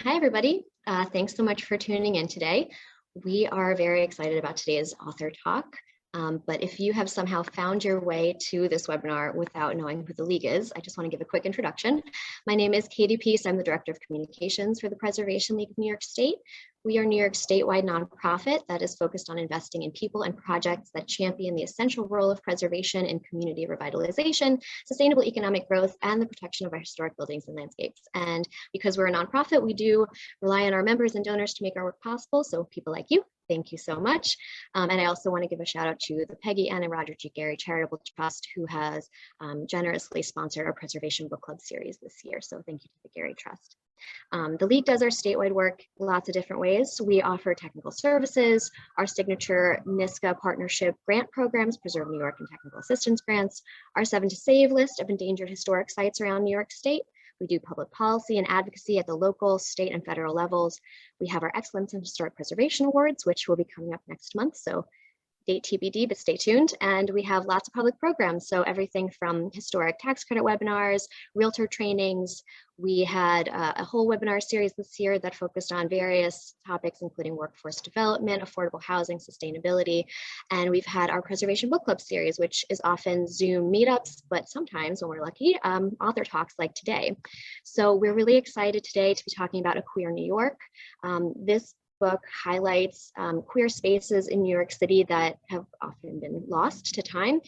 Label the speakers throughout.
Speaker 1: Hi, everybody. Thanks so much for tuning in today. We are very excited about today's author talk. But if you have somehow found your way to this webinar without knowing who the League is, I just want to give a quick introduction. My name is Katie Peace. I'm the Director of Communications for the Preservation League of New York State. We are New York statewide nonprofit that is focused on investing in people and projects that champion the essential role of preservation in community revitalization, sustainable economic growth, and the protection of our historic buildings and landscapes. And because we're a nonprofit, we do rely on our members and donors to make our work possible. So people like you, thank you so much. And I also want to give a shout out to the Peggy Ann and Roger G. Gary Charitable Trust, who has generously sponsored our Preservation Book Club series this year. So thank you to the Gary Trust. The League does our statewide work lots of different ways. We offer technical services, our signature NISCA partnership grant programs, Preserve New York and technical assistance grants, our 7 to Save list of endangered historic sites around New York State. We do public policy and advocacy at the local, state, and federal levels. We have our Excellence in Historic Preservation Awards, which will be coming up next month. So date TBD, but stay tuned. And we have lots of public programs. So everything from historic tax credit webinars, realtor trainings. We had a whole webinar series this year that focused on various topics, including workforce development, affordable housing, sustainability. And we've had our Preservation Book Club series, which is often Zoom meetups, but sometimes when we're lucky, author talks like today. So we're really excited today to be talking about A Queer New York. This book highlights queer spaces in New York City that have often been lost to time.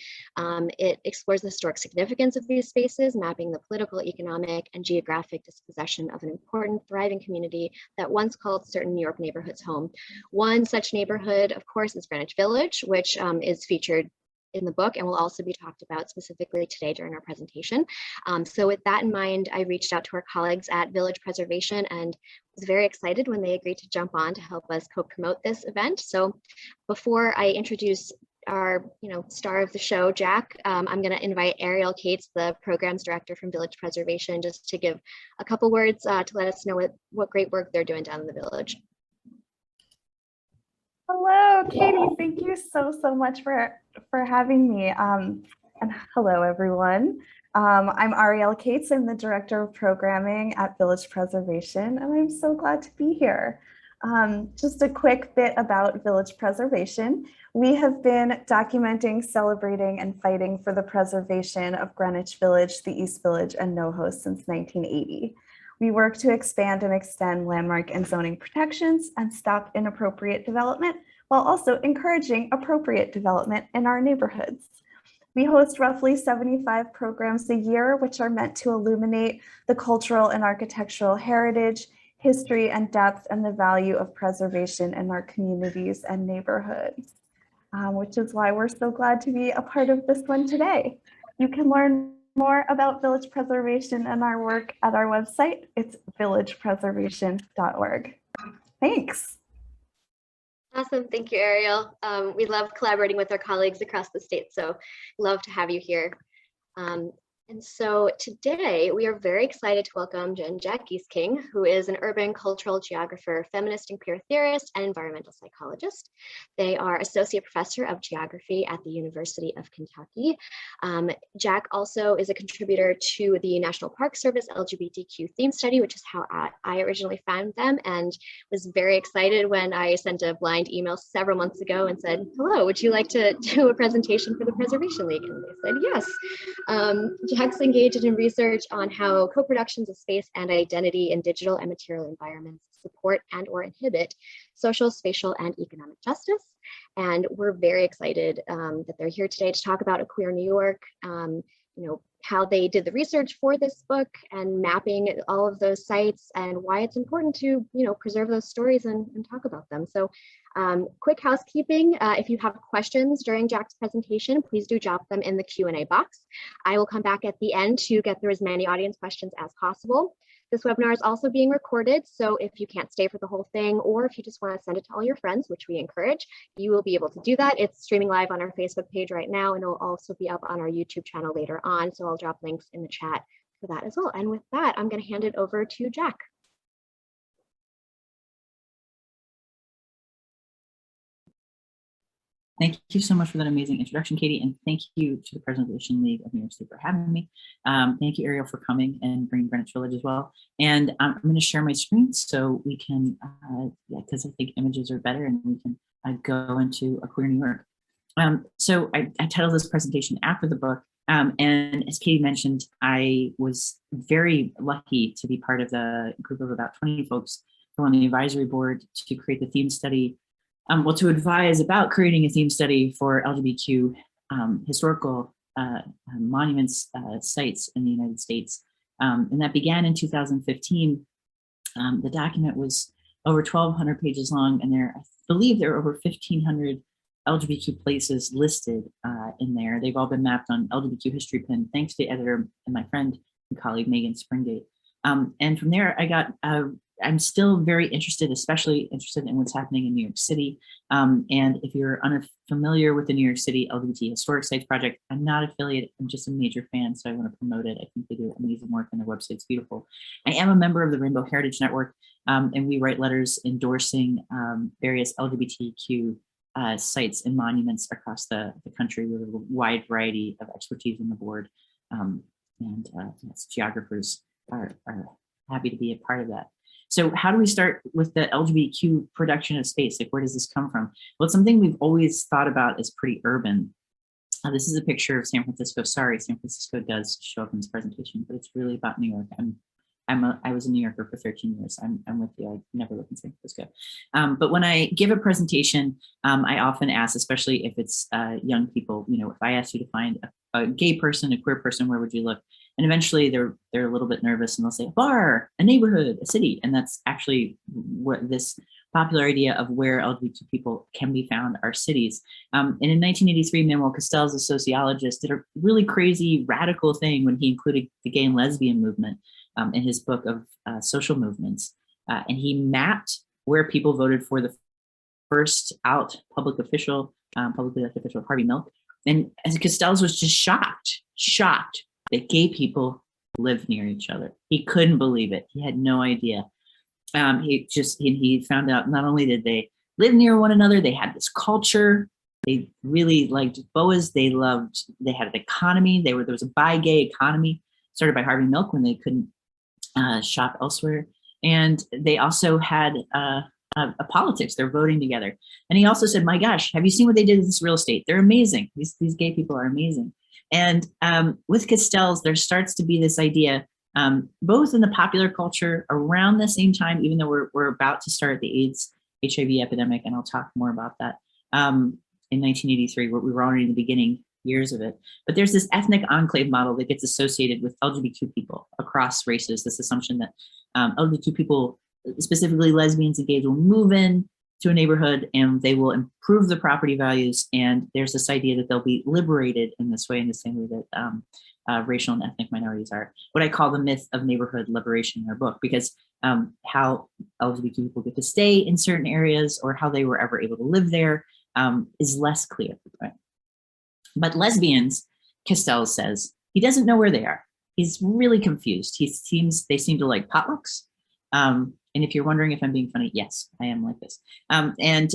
Speaker 1: It explores the historic significance of these spaces, mapping the political, economic, and geographic dispossession of an important, thriving community that once called certain New York neighborhoods home. One such neighborhood, of course, is Greenwich Village, which is featured in the book and will also be talked about specifically today during our presentation. So with that in mind, I reached out to our colleagues at Village Preservation and was very excited when they agreed to jump on to help us co-promote this event. So before I introduce our star of the show, Jack, I'm going to invite Ariel Cates, the programs director from Village Preservation, just to give a couple words to let us know what great work they're doing down in the village.
Speaker 2: Hello, Katie. Thank you so much for having me. And hello, everyone. I'm Ariel Cates. I'm the Director of Programming at Village Preservation, and I'm so glad to be here. Just a quick bit about Village Preservation. We have been documenting, celebrating, and fighting for the preservation of Greenwich Village, the East Village, and NoHo since 1980. We work to expand and extend landmark and zoning protections and stop inappropriate development while also encouraging appropriate development in our neighborhoods. We host roughly 75 programs a year, which are meant to illuminate the cultural and architectural heritage, history and depth, and the value of preservation in our communities and neighborhoods, which is why we're so glad to be a part of this one today. You can learn more about Village Preservation and our work at our website. It's villagepreservation.org. Thanks.
Speaker 1: Awesome. Thank you, Ariel. We love collaborating with our colleagues across the state, so love to have you here. And so today we are very excited to welcome Jen Jack Gieseking, who is an urban cultural geographer, feminist and queer theorist, and environmental psychologist. They are associate professor of geography at the University of Kentucky. Jack also is a contributor to the National Park Service LGBTQ theme study, which is how I originally found them, and was very excited when I sent a blind email several months ago and said, hello, would you like to do a presentation for the Preservation League? And they said yes. Jack's engaged in research on how co-productions of space and identity in digital and material environments support and or inhibit social, spatial, and economic justice. And we're very excited that they're here today to talk about A Queer New York, how they did the research for this book and mapping all of those sites and why it's important to, preserve those stories and talk about them. So quick housekeeping, if you have questions during Jack's presentation, please do drop them in the Q&A box. I will come back at the end to get through as many audience questions as possible. This webinar is also being recorded, so if you can't stay for the whole thing, or if you just want to send it to all your friends, which we encourage, you will be able to do that. It's streaming live on our Facebook page right now, and it'll also be up on our YouTube channel later on, so I'll drop links in the chat for that as well. And with that, I'm going to hand it over to Jack.
Speaker 3: Thank you so much for that amazing introduction, Katie, and thank you to the Preservation League of New York State for having me. Thank you, Ariel, for coming and bringing Greenwich Village as well. And I'm going to share my screen so we can, because I think images are better, and we can go into a queer New York. So I titled this presentation after the book, and as Katie mentioned, I was very lucky to be part of the group of about 20 folks who are on the advisory board to create the theme study. To advise about creating a theme study for LGBTQ historical monuments sites in the United States. And that began in 2015. The document was over 1,200 pages long, and I believe there are over 1,500 LGBTQ places listed in there. They've all been mapped on LGBTQ History Pin, thanks to the editor and my friend and colleague, Megan Springate. And from there, I'm still very interested, especially interested in what's happening in New York City. And if you're unfamiliar with the New York City LGBT Historic Sites Project, I'm not affiliated, I'm just a major fan, so I want to promote it. I think they do amazing work and their website's beautiful. I am a member of the Rainbow Heritage Network, and we write letters endorsing various LGBTQ sites and monuments across the country with a wide variety of expertise on the board. Yes, geographers are happy to be a part of that. So how do we start with the LGBTQ production of space? Like, where does this come from? Well, it's something we've always thought about as pretty urban. This is a picture of San Francisco. Sorry, San Francisco does show up in this presentation, but it's really about New York. I was a New Yorker for 13 years. I'm with you. I never lived in San Francisco. But when I give a presentation, I often ask, especially if it's young people, if I ask you to find a gay person, a queer person, where would you look? And eventually they're a little bit nervous and they'll say a bar, a neighborhood, a city. And that's actually what this popular idea of where LGBT people can be found are cities. And in 1983, Manuel Castells, a sociologist, did a really crazy radical thing when he included the gay and lesbian movement in his book of social movements. And he mapped where people voted for the first out publicly elected official, Harvey Milk. And as Castells was just shocked that gay people live near each other. He couldn't believe it. He had no idea. He found out not only did they live near one another, they had this culture. They really liked boas. They had an economy. There was a bi-gay economy started by Harvey Milk when they couldn't shop elsewhere. And they also had a politics. They're voting together. And he also said, my gosh, have you seen what they did with this real estate? They're amazing. These gay people are amazing. And with Castells, there starts to be this idea, both in the popular culture around the same time, even though we're about to start the AIDS HIV epidemic, and I'll talk more about that in 1983, where we were already in the beginning years of it. But there's this ethnic enclave model that gets associated with LGBTQ people across races, this assumption that LGBTQ people, specifically lesbians and gays, will move in to a neighborhood and they will improve the property values. And there's this idea that they'll be liberated in this way, in the same way that racial and ethnic minorities are. What I call the myth of neighborhood liberation in our book, because how LGBT people get to stay in certain areas or how they were ever able to live there is less clear. Right? But lesbians, Castells says, he doesn't know where they are. He's really confused. They seem to like potlucks. And if you're wondering if I'm being funny, yes, I am like this. And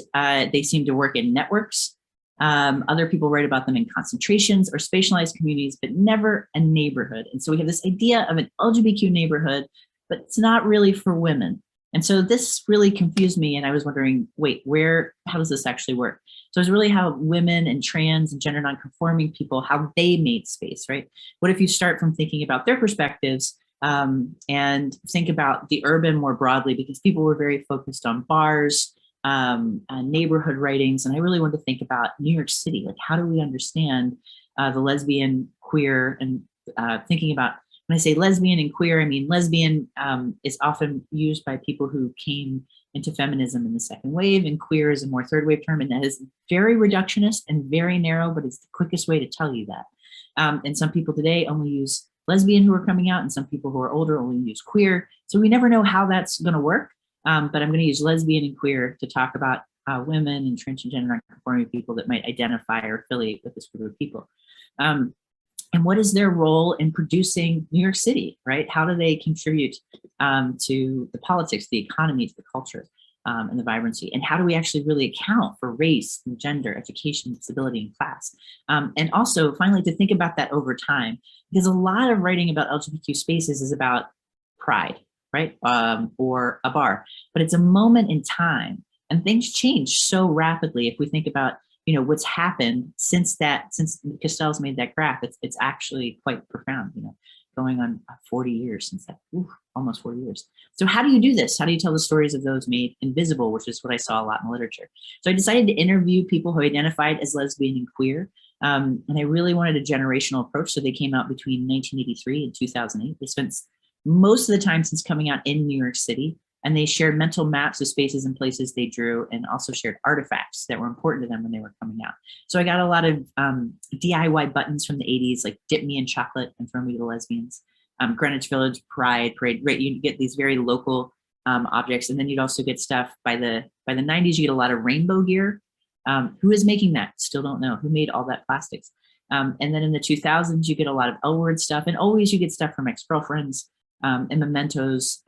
Speaker 3: they seem to work in networks. Other people write about them in concentrations or spatialized communities, but never a neighborhood. And so we have this idea of an LGBTQ neighborhood, but it's not really for women. And so this really confused me. And I was wondering, wait, how does this actually work? So it's really how women and trans and gender nonconforming people, how they made space, right? What if you start from thinking about their perspectives and think about the urban more broadly, because people were very focused on bars, neighborhood writings. And I really wanted to think about New York City. Like, how do we understand the lesbian, queer, and thinking about, when I say lesbian and queer, I mean lesbian is often used by people who came into feminism in the second wave, and queer is a more third wave term, and that is very reductionist and very narrow, but it's the quickest way to tell you that. And some people today only use lesbian who are coming out, and some people who are older only use queer. So we never know how that's going to work, but I'm going to use lesbian and queer to talk about women and trans and gender nonconforming people that might identify or affiliate with this group of people. And what is their role in producing New York City, right? How do they contribute to the politics, the economy, to the culture? and the vibrancy? And how do we actually really account for race and gender, education, disability, and class? And also, finally, to think about that over time, because a lot of writing about LGBTQ spaces is about pride, right? Or a bar, but it's a moment in time, and things change so rapidly. If we think about, what's happened since Castell's made that graph, it's actually quite profound, going on 40 years since that, almost 40 years. So how do you do this? How do you tell the stories of those made invisible, which is what I saw a lot in the literature? So I decided to interview people who identified as lesbian and queer. And I really wanted a generational approach. So they came out between 1983 and 2008. They spent most of the time since coming out in New York City, and they shared mental maps of spaces and places they drew, and also shared artifacts that were important to them when they were coming out. So I got a lot of DIY buttons from the 80s, like Dip Me in Chocolate and Throw Me to the Lesbians, Greenwich Village, Pride, Parade, right? You get these very local objects. And then you'd also get stuff by the 90s, you get a lot of rainbow gear. Who is making that? Still don't know. Who made all that plastics? And then in the 2000s, you get a lot of L-word stuff, and always you get stuff from ex-girlfriends and mementos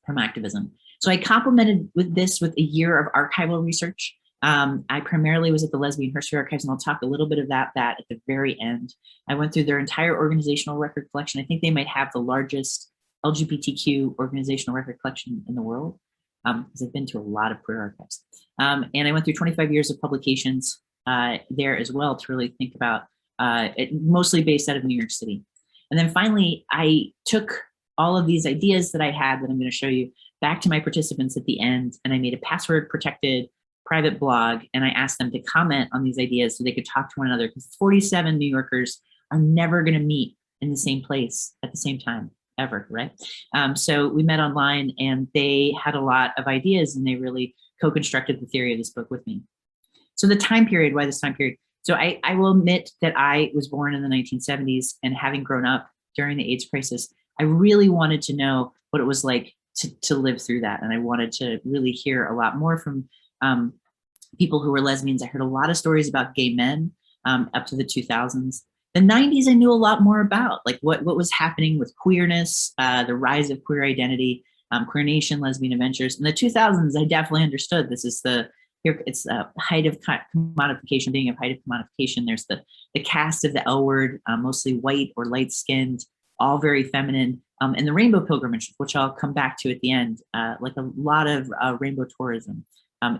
Speaker 3: from activism. So I complemented with a year of archival research. I primarily was at the Lesbian History Archives, and I'll talk a little bit about that at the very end. I went through their entire organizational record collection. I think they might have the largest LGBTQ organizational record collection in the world, because I've been to a lot of queer archives. And I went through 25 years of publications there as well to really think about it, mostly based out of New York City. And then finally, I took all of these ideas that I had that I'm going to show you back to my participants at the end, and I made a password protected private blog, and I asked them to comment on these ideas so they could talk to one another, because 47 New Yorkers are never going to meet in the same place at the same time ever, right? So we met online, and they had a lot of ideas, and they really co-constructed the theory of this book with me. So the time period, why this time period? So I will admit that I was born in the 1970s, and having grown up during the AIDS crisis, I really wanted to know what it was like to live through that. And I wanted to really hear a lot more from people who were lesbians. I heard a lot of stories about gay men up to the 2000s. The 90s, I knew a lot more about, like what was happening with queerness, the rise of queer identity, Queer Nation, Lesbian Adventures. In the 2000s, I definitely understood this is it's a height of commodification, being a height of commodification. There's the cast of the L word, mostly white or light skinned, all very feminine, and the rainbow pilgrimage, which I'll come back to at the end, like a lot of rainbow tourism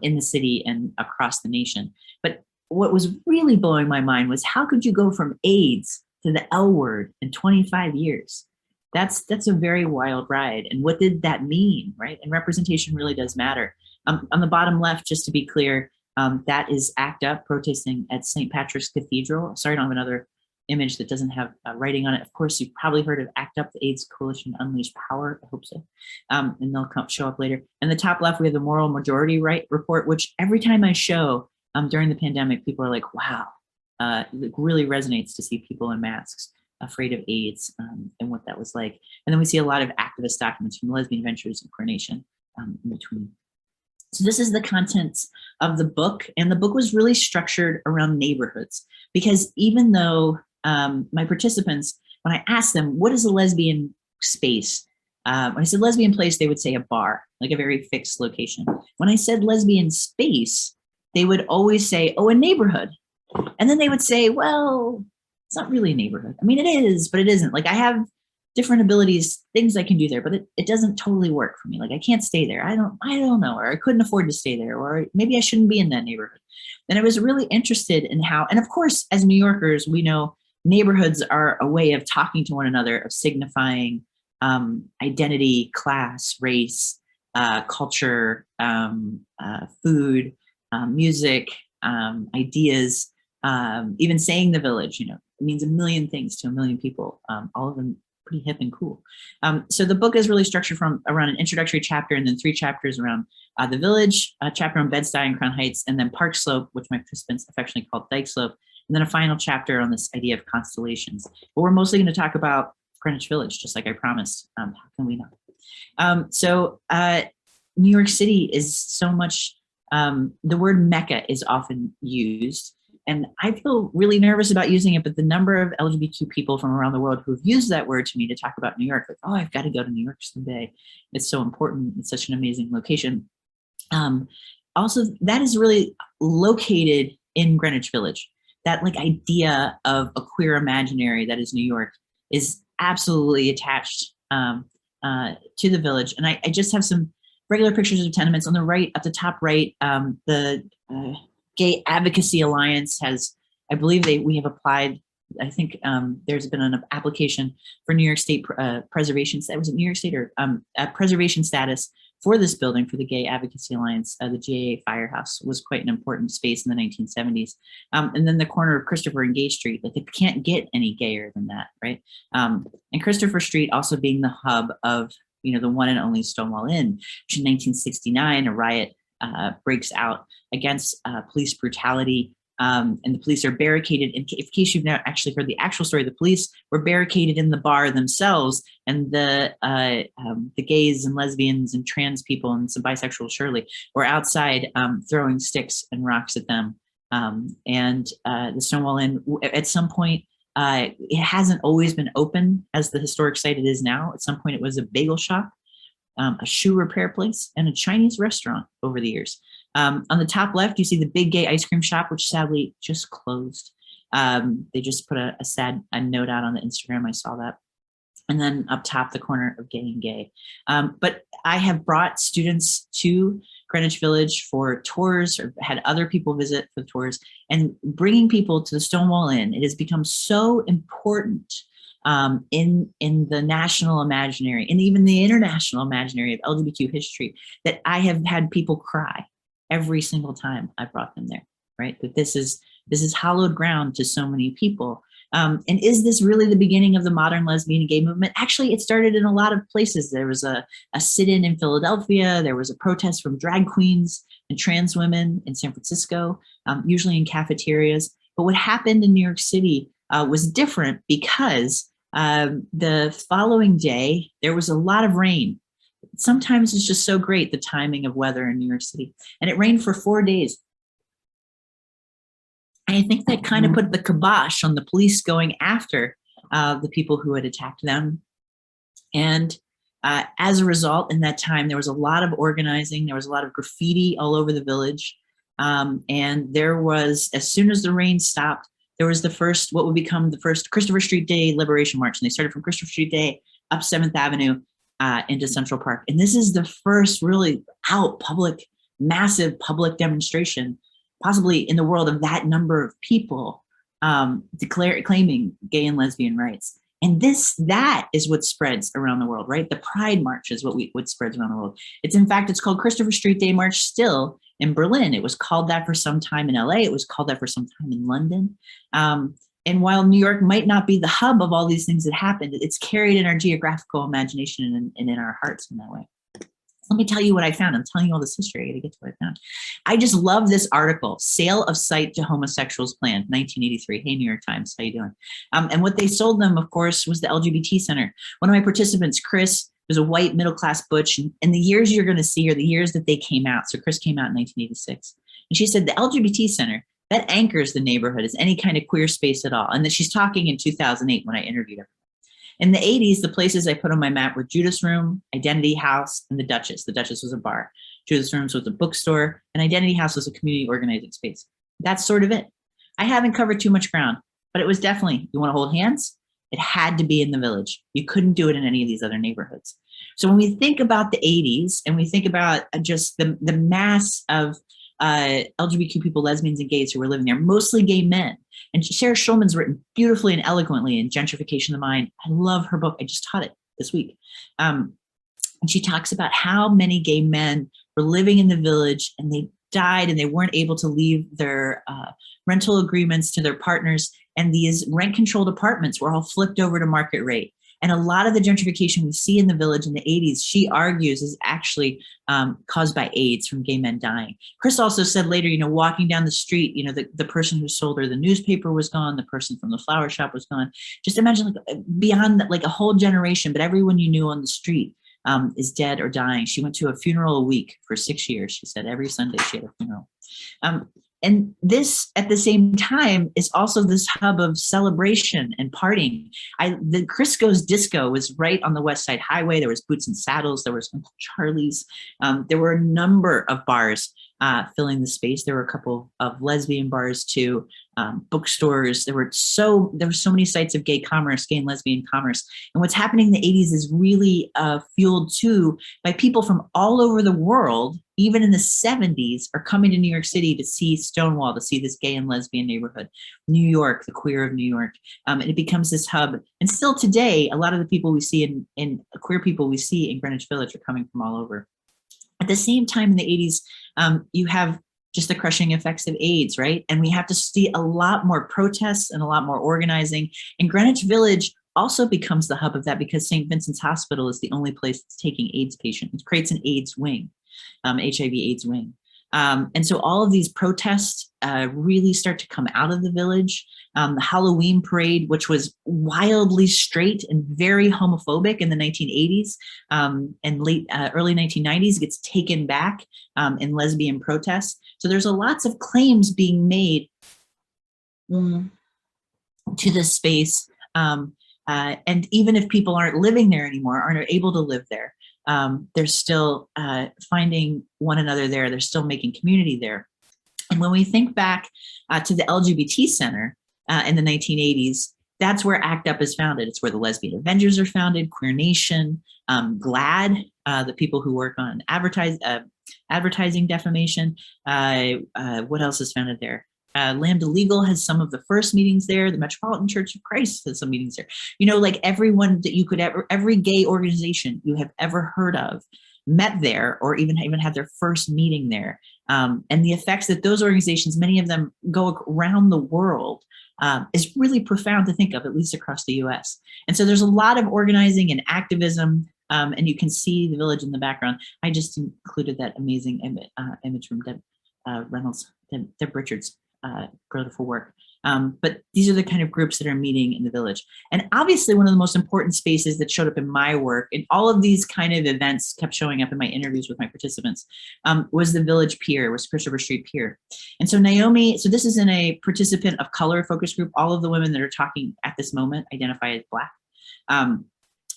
Speaker 3: in the city and across the nation. But what was really blowing my mind was, how could you go from AIDS to the L word in 25 years? That's a very wild ride. And what did that mean, right? And representation really does matter. On the bottom left, just to be clear, that is ACT UP protesting at St. Patrick's Cathedral. Sorry, I don't have another image that doesn't have writing on it. Of course, you've probably heard of ACT UP, the AIDS Coalition Unleash Power. I hope so. And they'll show up later. And the top left, we have the Moral Majority Right report, which every time I show during the pandemic, people are like, wow, it really resonates to see people in masks afraid of AIDS and what that was like. And then we see a lot of activist documents from Lesbian Adventures and Queer Nation in between. So this is the contents of the book. And the book was really structured around neighborhoods, because even though my participants, when I asked them, what is a lesbian space? When I said lesbian place, they would say a bar, like a very fixed location. When I said lesbian space, they would always say, oh, a neighborhood. And then they would say, well, it's not really a neighborhood. I mean, it is, but it isn't. Like, I have different abilities, things I can do there, but it doesn't totally work for me. Like, I can't stay there. I don't know, or I couldn't afford to stay there, or maybe I shouldn't be in that neighborhood. And I was really interested in how, and of course, as New Yorkers, we know neighborhoods are a way of talking to one another, of signifying identity, class, race, culture, food, music, ideas, even saying the village, it means a million things to a million people, all of them pretty hip and cool. So the book is really structured from around an introductory chapter, and then 3 chapters around the village, a chapter on Bed-Stuy and Crown Heights, and then Park Slope, which my participants affectionately called Dykes Slope, and then a final chapter on this idea of constellations. But we're mostly going to talk about Greenwich Village, just like I promised. How can we not? So New York City is so much, the word Mecca is often used, and I feel really nervous about using it, but the number of LGBT people from around the world who've used that word to me to talk about New York, like, oh, I've got to go to New York someday. It's so important. It's such an amazing location. Also, that is really located in Greenwich Village. That like idea of a queer imaginary that is New York is absolutely attached to the village. And I just have some regular pictures of tenements on the right, at the top right. The Gay Advocacy Alliance has, I believe we have applied. I think there's been an application for New York State preservation. Was it New York State or preservation status for this building for the Gay Advocacy Alliance? The GAA Firehouse was quite an important space in the 1970s. And then the corner of Christopher and Gay Street, like it can't get any gayer than that, right? And Christopher Street also being the hub of, the one and only Stonewall Inn, which in 1969, a riot breaks out against police brutality. And the police are barricaded. In case you've not actually heard the actual story, the police were barricaded in the bar themselves, and the gays and lesbians and trans people and some bisexuals surely were outside throwing sticks and rocks at them. And the Stonewall Inn, at some point, it hasn't always been open as the historic site it is now. At some point, it was a bagel shop, a shoe repair place, and a Chinese restaurant over the years. On the top left, you see the Big Gay Ice Cream Shop, which sadly just closed. They just put a sad note out on the Instagram. I saw that. And then up top, the corner of Gay and Gay. But I have brought students to Greenwich Village for tours, or had other people visit for tours, and bringing people to the Stonewall Inn. It has become so important in the national imaginary and even the international imaginary of LGBTQ history that I have had people cry every single time I brought them there, right? That this is hallowed ground to so many people. And is this really the beginning of the modern lesbian and gay movement? Actually, it started in a lot of places. There was a sit-in in Philadelphia. There was a protest from drag queens and trans women in San Francisco, usually in cafeterias. But what happened in New York City was different because the following day, there was a lot of rain. Sometimes it's just so great, the timing of weather in New York City. And it rained for 4 days. And I think that kind of put the kibosh on the police going after the people who had attacked them. And as a result, in that time, there was a lot of organizing. There was a lot of graffiti all over the village. And there was, as soon as the rain stopped, there was what would become the first Christopher Street Day Liberation March. And they started from Christopher Street Day up 7th Avenue into Central Park. And this is the first really massive public demonstration, possibly in the world, of that number of people claiming gay and lesbian rights. And that is what spreads around the world, right? The Pride March is what spreads around the world. It's called Christopher Street Day March still in Berlin. It was called that for some time in LA. It was called that for some time in London. And while New York might not be the hub of all these things that happened, it's carried in our geographical imagination and in our hearts in that way. Let me tell you what I found. I'm telling you all this history. I got to get to what I found. I just love this article, Sale of Site to Homosexuals Planned, 1983. Hey, New York Times, how you doing? And what they sold them, of course, was the LGBT Center. One of my participants, Chris, was a white middle-class butch. And the years you're going to see are the years that they came out. So Chris came out in 1986. And she said the LGBT Center, that anchors the neighborhood as any kind of queer space at all. And that she's talking in 2008 when I interviewed her. In the 80s, the places I put on my map were Judas Room, Identity House, and the Duchess. The Duchess was a bar. Judas Room was a bookstore, and Identity House was a community organizing space. That's sort of it. I haven't covered too much ground, but it was definitely, you want to hold hands? It had to be in the village. You couldn't do it in any of these other neighborhoods. So when we think about the 80s, and we think about just the mass of LGBTQ people, lesbians, and gays who were living there, mostly gay men. And Sarah Schulman's written beautifully and eloquently in Gentrification of the Mind. I love her book. I just taught it this week. And she talks about how many gay men were living in the village and they died and they weren't able to leave their rental agreements to their partners. And these rent-controlled apartments were all flipped over to market rate. And a lot of the gentrification we see in the village in the 80s, she argues, is actually caused by AIDS from gay men dying. Chris also said later, walking down the street, the person who sold her the newspaper was gone. The person from the flower shop was gone. Just imagine beyond that, like a whole generation, but everyone you knew on the street is dead or dying. She went to a funeral a week for 6 years. She said every Sunday she had a funeral. And this, at the same time, is also this hub of celebration and partying. The Crisco's Disco was right on the West Side Highway. There was Boots and Saddles. There was Uncle Charlie's. There were a number of bars filling the space. There were a couple of lesbian bars too, bookstores. There were so many sites of gay commerce, gay and lesbian commerce. And what's happening in the 80s is really fueled too by people from all over the world. Even in the 70s, are coming to New York City to see Stonewall, to see this gay and lesbian neighborhood, New York, the queer of New York. And it becomes this hub. And still today, a lot of the people we see in queer people we see in Greenwich Village are coming from all over. At the same time in the 80s, you have just the crushing effects of AIDS, right? And we have to see a lot more protests and a lot more organizing. And Greenwich Village also becomes the hub of that because St. Vincent's Hospital is the only place that's taking AIDS patients. It creates an AIDS wing. HIV AIDS wing. And so all of these protests really start to come out of the village. The Halloween parade, which was wildly straight and very homophobic in the 1980s and early 1990s, gets taken back in lesbian protests. So there's lots of claims being made to this space. And even if people aren't living there anymore, aren't able to live there, they're still finding one another there. They're still making community there. And when we think back to the LGBT Center in the 1980s, that's where ACT UP is founded. It's where the Lesbian Avengers are founded, Queer Nation, GLAAD, the people who work on advertising defamation. What else is founded there? Lambda Legal has some of the first meetings there. The Metropolitan Church of Christ has some meetings there. You know, like everyone that you could ever, every gay organization you have ever heard of met there, or even had their first meeting there. And the effects that those organizations, many of them go around the world, is really profound to think of, at least across the US. And so there's a lot of organizing and activism, and you can see the village in the background. I just included that amazing image from Deb Richards' beautiful work. But these are the kind of groups that are meeting in the village. And obviously one of the most important spaces that showed up in my work, and all of these kind of events kept showing up in my interviews with my participants, was the Village Pier, was Christopher Street Pier. And so Naomi, so this is in a participant of color focus group. All of the women that are talking at this moment identify as Black.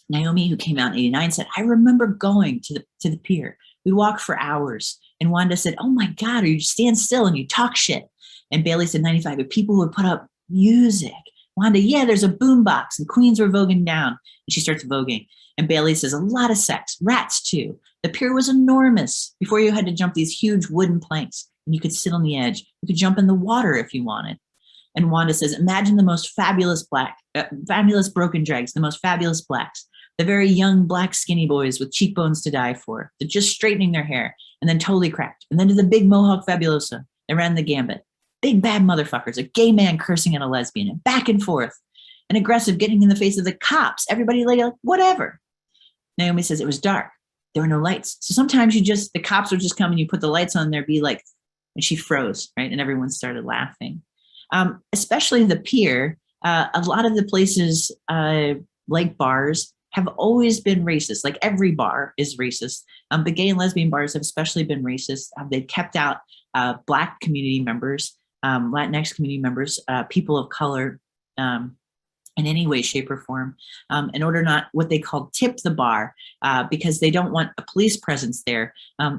Speaker 3: Naomi, who came out in '89, said, I remember going to the pier. We walked for hours. And Wanda said, oh my God, or you stand still and you talk shit. And Bailey said 95, but people would put up music. Wanda, yeah, there's a boombox and queens were voguing down. And she starts voguing. And Bailey says, a lot of sex, rats too. The pier was enormous. Before you had to jump these huge wooden planks and you could sit on the edge. You could jump in the water if you wanted. And Wanda says, imagine the most fabulous fabulous broken dregs, the most fabulous Blacks, the very young Black skinny boys with cheekbones to die for. They're just straightening their hair and then totally cracked. And then to the big Mohawk fabulosa, they ran the gambit. Big bad motherfuckers, a gay man cursing at a lesbian, and back and forth, and aggressive, getting in the face of the cops. Everybody like, whatever. Naomi says it was dark. There were no lights. So sometimes the cops would just come and you put the lights on there, be like, and she froze, right? And everyone started laughing. Especially the pier, a lot of the places like bars have always been racist. Like every bar is racist. But gay and lesbian bars have especially been racist. They've kept out Black community members, Latinx community members, people of color, in any way, shape, or form, in order not what they call tip the bar, because they don't want a police presence there.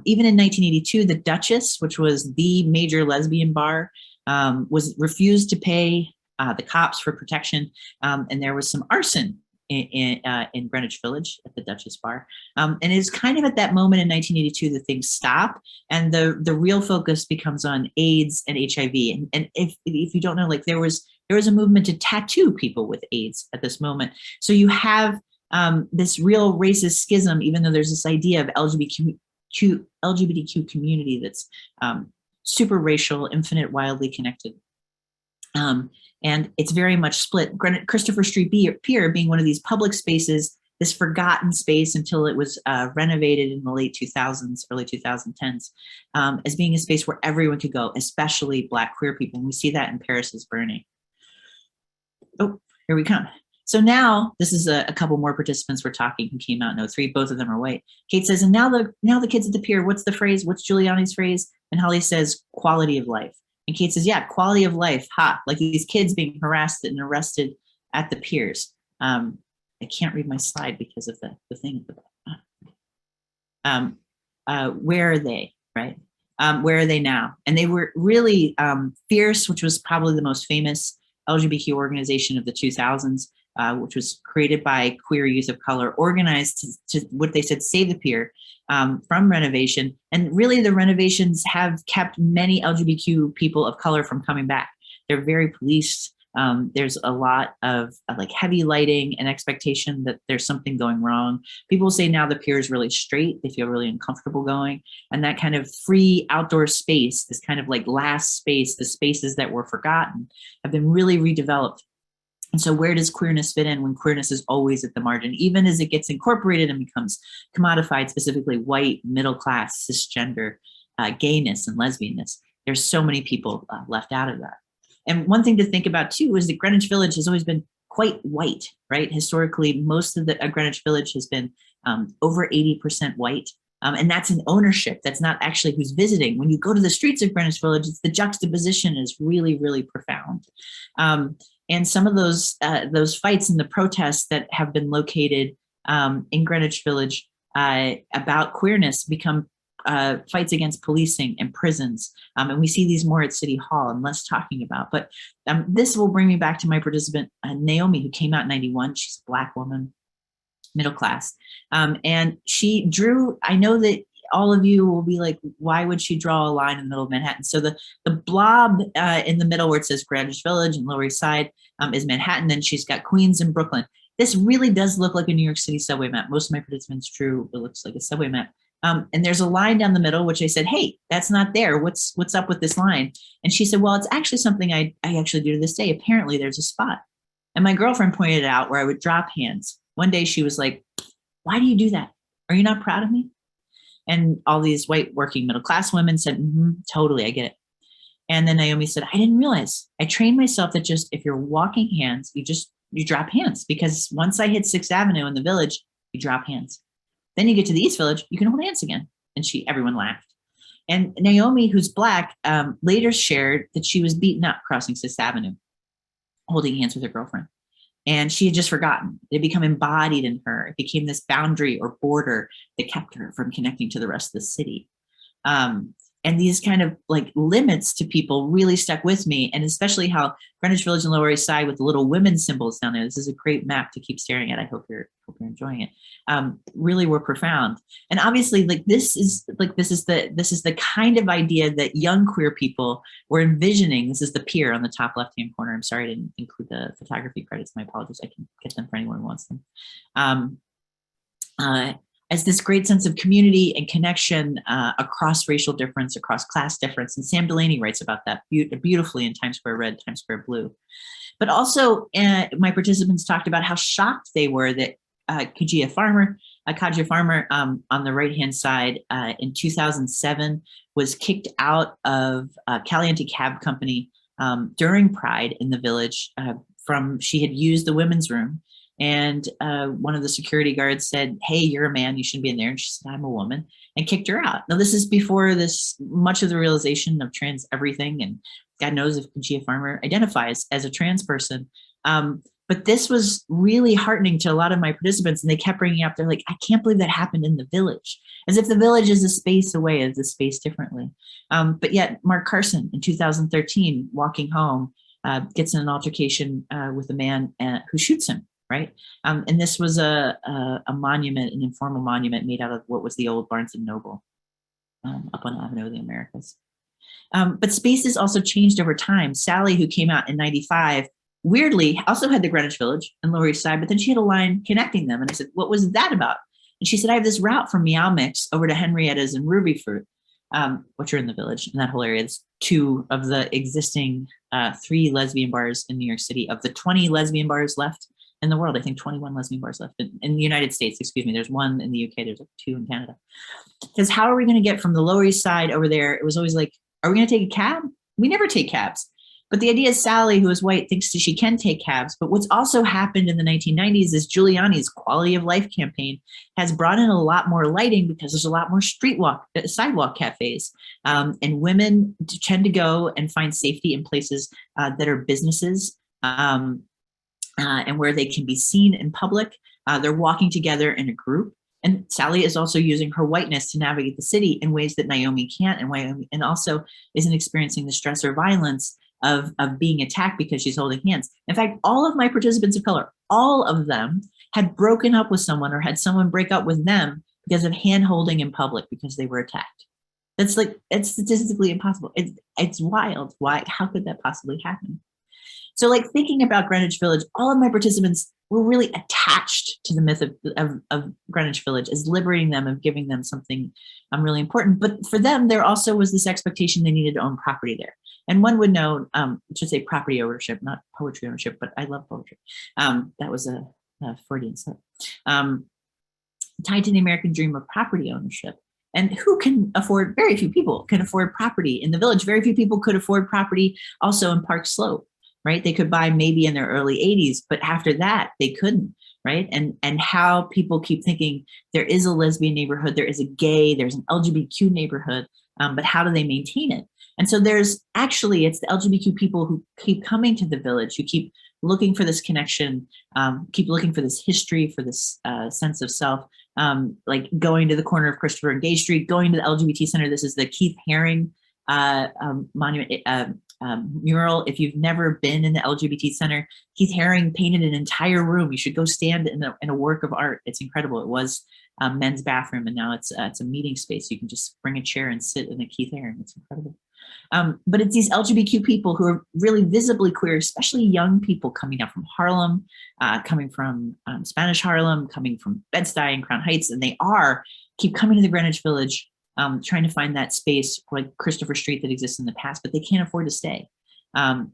Speaker 3: Even in 1982, the Duchess, which was the major lesbian bar, was refused to pay the cops for protection, and there was some arson in Greenwich Village at the Duchess Bar. And it's kind of at that moment in 1982 that things stop and the real focus becomes on AIDS and HIV. And if you don't know, like there was a movement to tattoo people with AIDS at this moment. So you have this real racist schism, even though there's this idea of LGBTQ community that's super racial, infinite, wildly connected. And it's very much split. Christopher Street Pier being one of these public spaces, this forgotten space until it was renovated in the late 2000s, early 2010s, as being a space where everyone could go, especially Black queer people. And we see that in Paris is Burning. Oh, here we come. So now this is a couple more participants we're talking who came out in '03. Both of them are white. Kate says, and now the kids at the pier, what's the phrase? What's Giuliani's phrase? And Holly says, quality of life. And Kate says, yeah, quality of life, ha, like these kids being harassed and arrested at the piers. I can't read my slide because of the thing at the bottom. Where are they, right? Where are they now? And they were really Fierce, which was probably the most famous LGBT organization of the 2000s, which was created by queer youth of color, organized to what they said, save the pier from renovation. And really the renovations have kept many LGBTQ people of color from coming back. They're very policed. There's a lot of like heavy lighting and expectation that there's something going wrong. People say now the pier is really straight. They feel really uncomfortable going. And that kind of free outdoor space, this kind of like last space, the spaces that were forgotten, have been really redeveloped. And so where does queerness fit in when queerness is always at the margin, even as it gets incorporated and becomes commodified, specifically white, middle class, cisgender, gayness and lesbianness? There's so many people left out of that. And one thing to think about too is that Greenwich Village has always been quite white, right? Historically, most of the Greenwich Village has been over 80% white. And that's an ownership. That's not actually who's visiting. When you go to the streets of Greenwich Village, it's the juxtaposition is really, really profound. And some of those fights and the protests that have been located in Greenwich Village about queerness become fights against policing and prisons. And we see these more at City Hall and less talking about. But this will bring me back to my participant, Naomi, who came out in 91. She's a Black woman, middle class. And she drew, I know that all of you will be like, why would she draw a line in the middle of Manhattan? So the blob in the middle where it says Greenwich Village and Lower East Side is Manhattan. Then she's got Queens and Brooklyn. This really does look like a New York City subway map. Most of my participants drew, it looks like a subway map. And there's a line down the middle, which I said, hey, that's not there. What's up with this line? And she said, well, it's actually something I actually do to this day. Apparently there's a spot. And my girlfriend pointed it out where I would drop hands. One day she was like, why do you do that? Are you not proud of me? And all these white working middle class women said, totally, I get it. And then Naomi said, I didn't realize. I trained myself that just if you're walking hands, you drop hands, because once I hit 6th Avenue in the Village, you drop hands. Then you get to the East Village, you can hold hands again. And everyone laughed. And Naomi, who's Black, later shared that she was beaten up crossing 6th Avenue, holding hands with her girlfriend. And she had just forgotten. It had become embodied in her. It became this boundary or border that kept her from connecting to the rest of the city. And these kind of like limits to people really stuck with me, and especially how Greenwich Village and Lower East Side with the little women's symbols down there. This is a great map to keep staring at. I hope you're enjoying it. Really were profound. And obviously, like this is the kind of idea that young queer people were envisioning. This is the pier on the top left-hand corner. I'm sorry I didn't include the photography credits. My apologies. I can get them for anyone who wants them. As this great sense of community and connection across racial difference, across class difference. And Sam Delaney writes about that beautifully in Times Square Red, Times Square Blue. But also my participants talked about how shocked they were that Kajia Farmer on the right-hand side in 2007 was kicked out of Caliente Cab Company during Pride in the Village she had used the women's room. And one of the security guards said, hey, you're a man, you shouldn't be in there. And she said, I'm a woman, and kicked her out. Now, this is before much of the realization of trans everything. And God knows if Gia Farmer identifies as a trans person. But this was really heartening to a lot of my participants. And they kept bringing up, they're like, I can't believe that happened in the Village, as if the Village is a space away, is a space differently. But yet Mark Carson in 2013, walking home, gets in an altercation with a man who shoots him. Right. And this was a monument, an informal monument made out of what was the old Barnes and Noble up on Avenue of the Americas. But spaces also changed over time. Sally, who came out in 95, weirdly also had the Greenwich Village and Lower East Side, but then she had a line connecting them. And I said, what was that about? And she said, I have this route from Meow Mix over to Henrietta's and Ruby Fruit, which are in the Village, in that whole area. It's 2 of the existing 3 lesbian bars in New York City. Of the 20 lesbian bars left in the world, I think 21 lesbian bars left in the United States, excuse me. There's 1 in the UK, there's like 2 in Canada. Because how are we going to get from the Lower East Side over there? It was always like, are we going to take a cab? We never take cabs. But the idea is Sally, who is white, thinks that she can take cabs. But what's also happened in the 1990s is Giuliani's quality of life campaign has brought in a lot more lighting because there's a lot more sidewalk cafes. And women tend to go and find safety in places that are businesses and where they can be seen in public. They're walking together in a group. And Sally is also using her whiteness to navigate the city in ways that Naomi can't, and also isn't experiencing the stress or violence of being attacked because she's holding hands. In fact, all of my participants of color, all of them had broken up with someone or had someone break up with them because of hand holding in public because they were attacked. It's statistically impossible. It's wild. Why? How could that possibly happen? So thinking about Greenwich Village, all of my participants were really attached to the myth of Greenwich Village as liberating them and giving them something really important. But for them, there also was this expectation they needed to own property there. And one would know, should say property ownership, not poetry ownership, but I love poetry. That was a Freudian slip. Tied to the American dream of property ownership. And who can afford, very few people can afford property in the village. Very few people could afford property also in Park Slope, right? They could buy maybe in their early 80s, but after that, they couldn't, right? And how people keep thinking there is a lesbian neighborhood, there is a gay, there's an LGBTQ neighborhood, but how do they maintain it? And so it's the LGBTQ people who keep coming to the village, who keep looking for this connection, keep looking for this history, for this sense of self, like going to the corner of Christopher and Gay Street, going to the LGBT Center. This is the Keith Haring monument mural. If you've never been in the LGBT Center, Keith Haring painted an entire room. You should go stand in a work of art. It's incredible. It was a men's bathroom, and now it's a meeting space. You can just bring a chair and sit in the Keith Haring. It's incredible. But it's these LGBTQ people who are really visibly queer, especially young people coming up from Harlem, coming from Spanish Harlem, coming from Bed-Stuy and Crown Heights, and they keep coming to the Greenwich Village, trying to find that space like Christopher Street that exists in the past, but they can't afford to stay.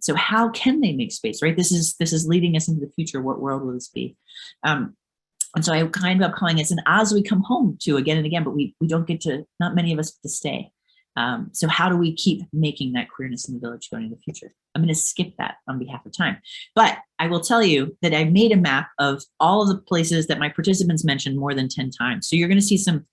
Speaker 3: So how can they make space, right? This is leading us into the future. What world will this be? And so I kind of calling it an Oz we come home to again and again, but we don't get to, not many of us get to stay. So how do we keep making that queerness in the village going into the future? I'm going to skip that on behalf of time, but I will tell you that I made a map of all of the places that my participants mentioned more than 10 times. So you're going to see some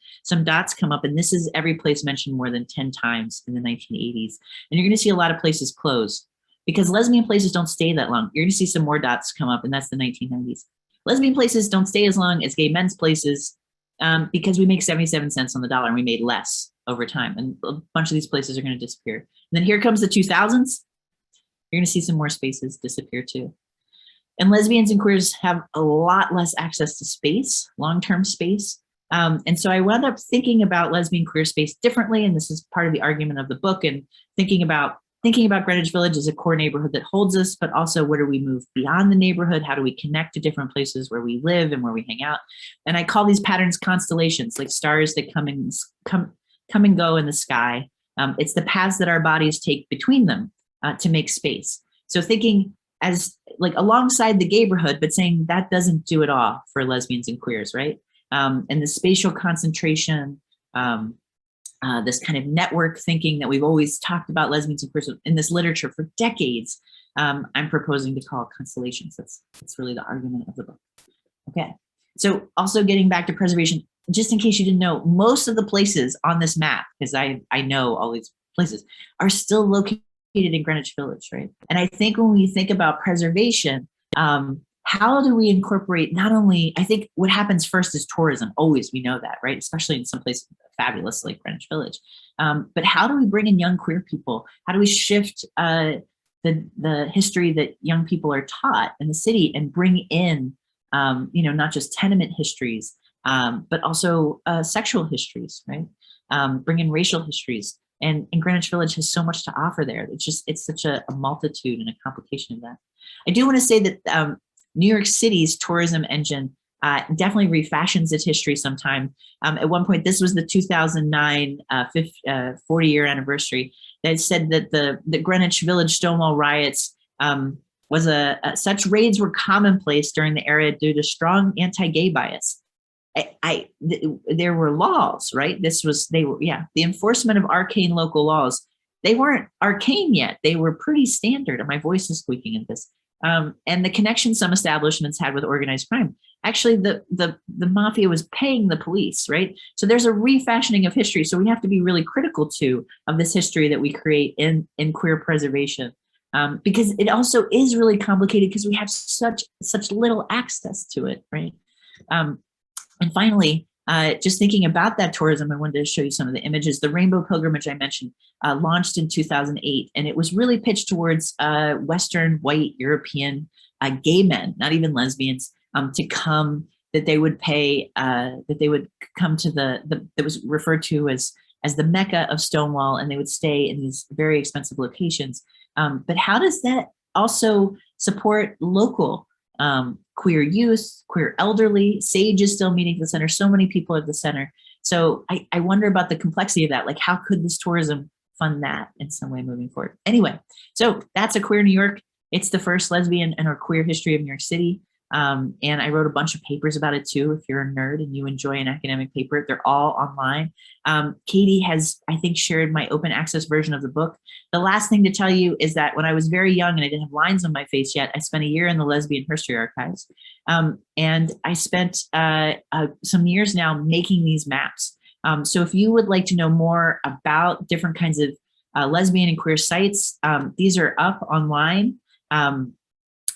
Speaker 3: dots come up, and this is every place mentioned more than 10 times in the 1980s. And you're going to see a lot of places close because lesbian places don't stay that long. You're going to see some more dots come up, and that's the 1990s. Lesbian places don't stay as long as gay men's places because we make 77 cents on the dollar and we made less over time. And a bunch of these places are going to disappear. And then here comes the 2000s. You're going to see some more spaces disappear too. And lesbians and queers have a lot less access to space, long-term space. And so I wound up thinking about lesbian queer space differently. And this is part of the argument of the book, and thinking about Greenwich Village as a core neighborhood that holds us, but also where do we move beyond the neighborhood? How do we connect to different places where we live and where we hang out? And I call these patterns constellations, like stars that come and go in the sky. It's the paths that our bodies take between them to make space. So thinking as like alongside the gayborhood, but saying that doesn't do it all for lesbians and queers, right? And the spatial concentration, this kind of network thinking that we've always talked about lesbians and queers in this literature for decades, I'm proposing to call constellations. That's really the argument of the book. Okay, so also getting back to preservation, just in case you didn't know, most of the places on this map, because I know all these places, are still located in Greenwich Village, right? And I think when we think about preservation, how do we incorporate not only, I think what happens first is tourism, always, we know that, right? Especially in some places fabulous like Greenwich Village. But how do we bring in young queer people? How do we shift the history that young people are taught in the city and bring in, not just tenement histories, but also sexual histories, right? Bring in racial histories. And Greenwich Village has so much to offer there. It's such a multitude and a complication of that. I do want to say that New York City's tourism engine definitely refashions its history sometime. At one point, this was the 2009 40-year anniversary, that said that the Greenwich Village Stonewall riots was such raids were commonplace during the era due to strong anti-gay bias. There were laws, right? The enforcement of arcane local laws they weren't arcane yet. They were pretty standard. And my voice is squeaking at this. And the connection some establishments had with organized crime. Actually, the mafia was paying the police, right? So there's a refashioning of history. So we have to be really critical too of this history that we create in queer preservation, because it also is really complicated because we have such little access to it, right? And finally, just thinking about that tourism, I wanted to show you some of the images. The Rainbow Pilgrimage I mentioned launched in 2008, and it was really pitched towards Western, white, European, gay men, not even lesbians, to come, that they would pay, that they would come to that was referred to as the Mecca of Stonewall, and they would stay in these very expensive locations. But how does that also support local queer youth, queer elderly? SAGE is still meeting at the center. So many people at the center. So I wonder about the complexity of that. Like, how could this tourism fund that in some way moving forward? Anyway, so that's A Queer New York. It's the first lesbian and or queer history of New York City. And I wrote a bunch of papers about it too. If you're a nerd and you enjoy an academic paper, they're all online. Katie has, I think, shared my open access version of the book. The last thing to tell you is that when I was very young and I didn't have lines on my face yet, I spent a year in the Lesbian History Archives. And I spent some years now making these maps. So if you would like to know more about different kinds of lesbian and queer sites, these are up online.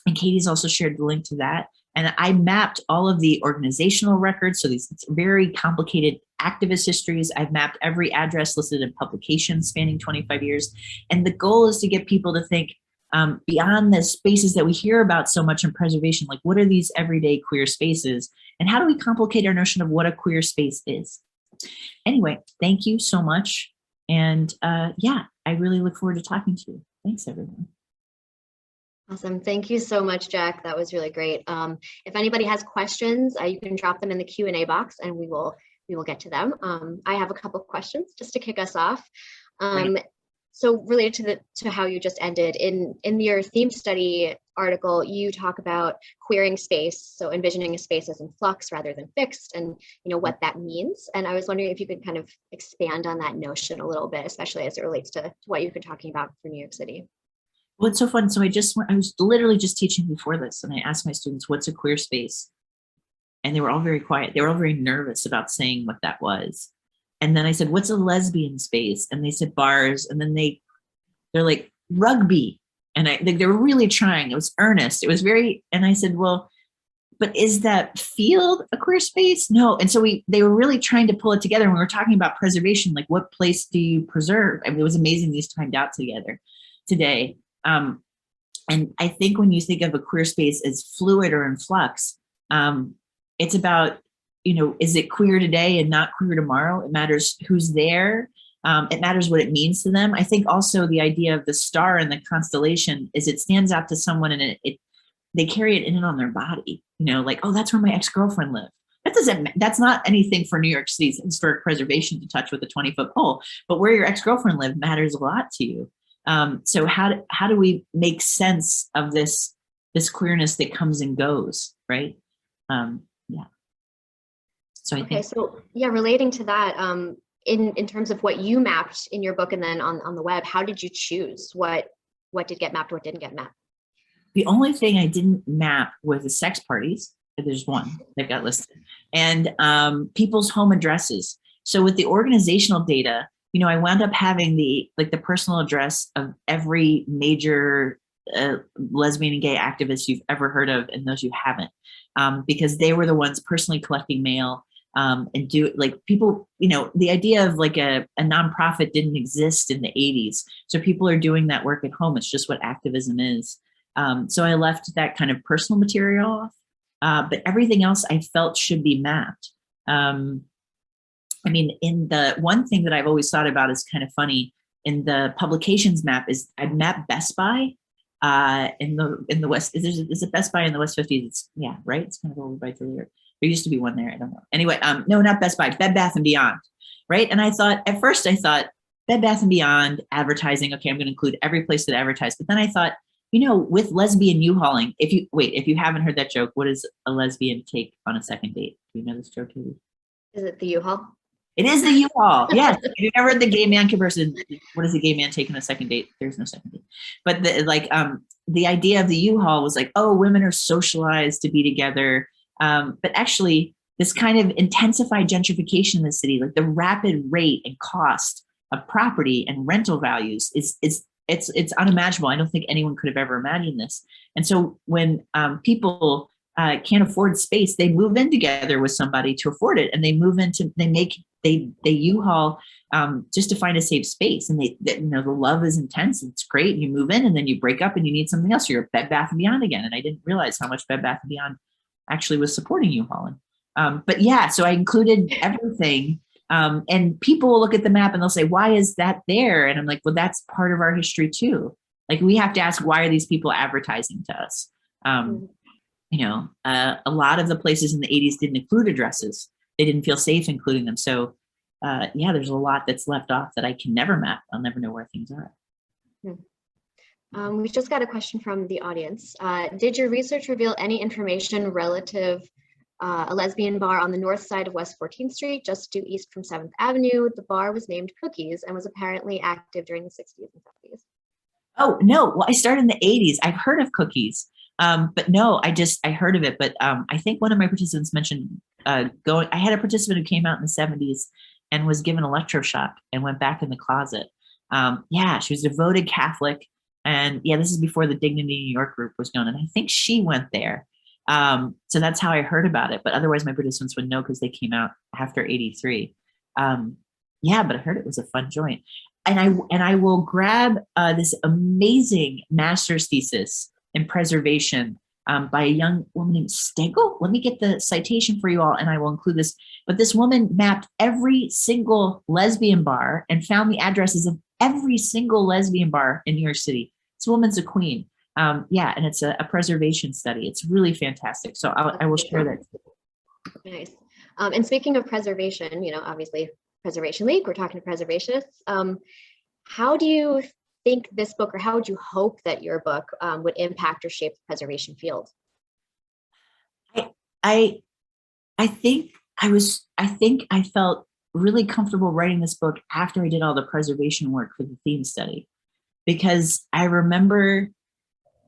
Speaker 3: And Katie's also shared the link to that. And I mapped all of the organizational records. So these very complicated activist histories. I've mapped every address listed in publications spanning 25 years. And the goal is to get people to think beyond the spaces that we hear about so much in preservation, like what are these everyday queer spaces? And how do we complicate our notion of what a queer space is? Anyway, thank you so much. And yeah, I really look forward to talking to you. Thanks, everyone.
Speaker 1: Awesome. Thank you so much, Jack. That was really great. If anybody has questions, you can drop them in the Q&A box and we will get to them. I have a couple of questions just to kick us off.
Speaker 3: Right.
Speaker 1: So related to how you just ended, in your theme study article, you talk about queering space, so envisioning a space as in flux rather than fixed, and what that means. And I was wondering if you could kind of expand on that notion a little bit, especially as it relates to what you've been talking about for New York City.
Speaker 3: Well, it's so fun. So I was literally just teaching before this, and I asked my students, what's a queer space? And they were all very quiet. They were all very nervous about saying what that was. And then I said, what's a lesbian space? And they said bars. And then they're like, rugby. And they were really trying. It was earnest. It was very, and I said, well, but is that field a queer space? No. And so they were really trying to pull it together. And we were talking about preservation, like what place do you preserve? I mean, it was amazing these timed out together today. And I think when you think of a queer space as fluid or in flux, it's about, is it queer today and not queer tomorrow? It matters who's there. It matters what it means to them. I think also the idea of the star and the constellation is it stands out to someone and they carry it in and on their body, like, oh, that's where my ex-girlfriend lived. That's not anything for New York City's historic preservation to touch with a 20-foot pole, but where your ex-girlfriend lived matters a lot to you. So how do we make sense of this queerness that comes and goes, right? Yeah. So I think.
Speaker 1: So yeah, relating to that, in terms of what you mapped in your book and then on the web, how did you choose what did get mapped, what didn't get mapped?
Speaker 3: The only thing I didn't map was the sex parties. There's one that got listed, and people's home addresses. So with the organizational data, I wound up having the personal address of every major lesbian and gay activist you've ever heard of and those you haven't, because they were the ones personally collecting mail and people, the idea of like a nonprofit didn't exist in the 80s. So people are doing that work at home. It's just what activism is. So I left that kind of personal material off, but everything else I felt should be mapped. I mean, in the one thing that I've always thought about is kind of funny in the publications map is I mapped Best Buy in the West. Is it Best Buy in the West 50s? It's, yeah, right. It's kind of over by Juilliard. There used to be one there. I don't know. Anyway, no, not Best Buy, Bed Bath and Beyond, right? And at first I thought Bed Bath and Beyond advertising. Okay, I'm going to include every place that advertised. But then I thought, with lesbian U-hauling, if you haven't heard that joke, what does a lesbian take on a second date? Do you know this joke, Katie?
Speaker 1: Is it the U-Haul?
Speaker 3: It is the U-Haul. Yes. If you've ever heard the gay man comparison, what is a gay man taking a second date? There's no second date. But the idea of the U-Haul was like, oh, women are socialized to be together. But actually, this kind of intensified gentrification in the city, like the rapid rate and cost of property and rental values it's unimaginable. I don't think anyone could have ever imagined this. And so when people can't afford space, they move in together with somebody to afford it, and they U-Haul just to find a safe space. And the love is intense. It's great. You move in and then you break up and you need something else. You're at Bed Bath & Beyond again. And I didn't realize how much Bed Bath & Beyond actually was supporting U-Hauling. But yeah, so I included everything. And people will look at the map and they'll say, why is that there? And I'm like, well, that's part of our history too. Like, we have to ask, why are these people advertising to us? A lot of the places in the 80s didn't include addresses. They didn't feel safe including them. So there's a lot that's left off that I can never map. I'll never know where things are.
Speaker 1: We just got a question from the audience. Did your research reveal any information relative a lesbian bar on the north side of West 14th Street, just due east from 7th Avenue? The bar was named Cookies and was apparently active during the 60s and 70s. Oh,
Speaker 3: no. Well, I started in the 80s. I've heard of Cookies. But no, I heard of it. But I think one of my participants mentioned I had a participant who came out in the 70s and was given electroshock and went back in the closet. She was a devoted Catholic. And this is before the Dignity New York group was known. And I think she went there. So that's how I heard about it. But otherwise my participants would know because they came out after 83. But I heard it was a fun joint. And I will grab this amazing master's thesis in preservation by a young woman named Stengel. Let me get the citation for you all, and I will include this. But this woman mapped every single lesbian bar and found the addresses of every single lesbian bar in New York City. This woman's a queen. And it's a preservation study. It's really fantastic. So I will share that.
Speaker 1: Nice. And speaking of preservation, obviously Preservation League, we're talking to preservationists. How do you think this book, or how would you hope that your book would impact or shape the preservation field?
Speaker 3: I think I felt really comfortable writing this book after I did all the preservation work for the theme study, because I remember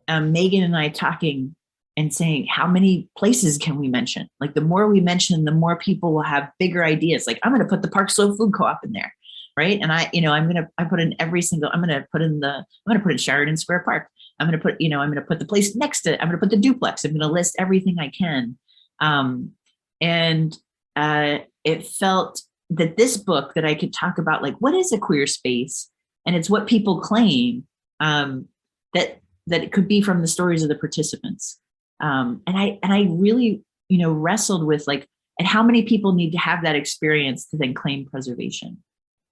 Speaker 3: Megan and I talking and saying, how many places can we mention? Like, the more we mention, the more people will have bigger ideas. Like, I'm going to put the Park Slope Food Co-op in there. Right. And I'm going to put in Sheridan Square Park. I'm going to put the place next to it. I'm going to put the duplex. I'm going to list everything I can. It felt that this book, that I could talk about, like, what is a queer space? And it's what people claim, that it could be from the stories of the participants. And I really, wrestled with, like, and how many people need to have that experience to then claim preservation.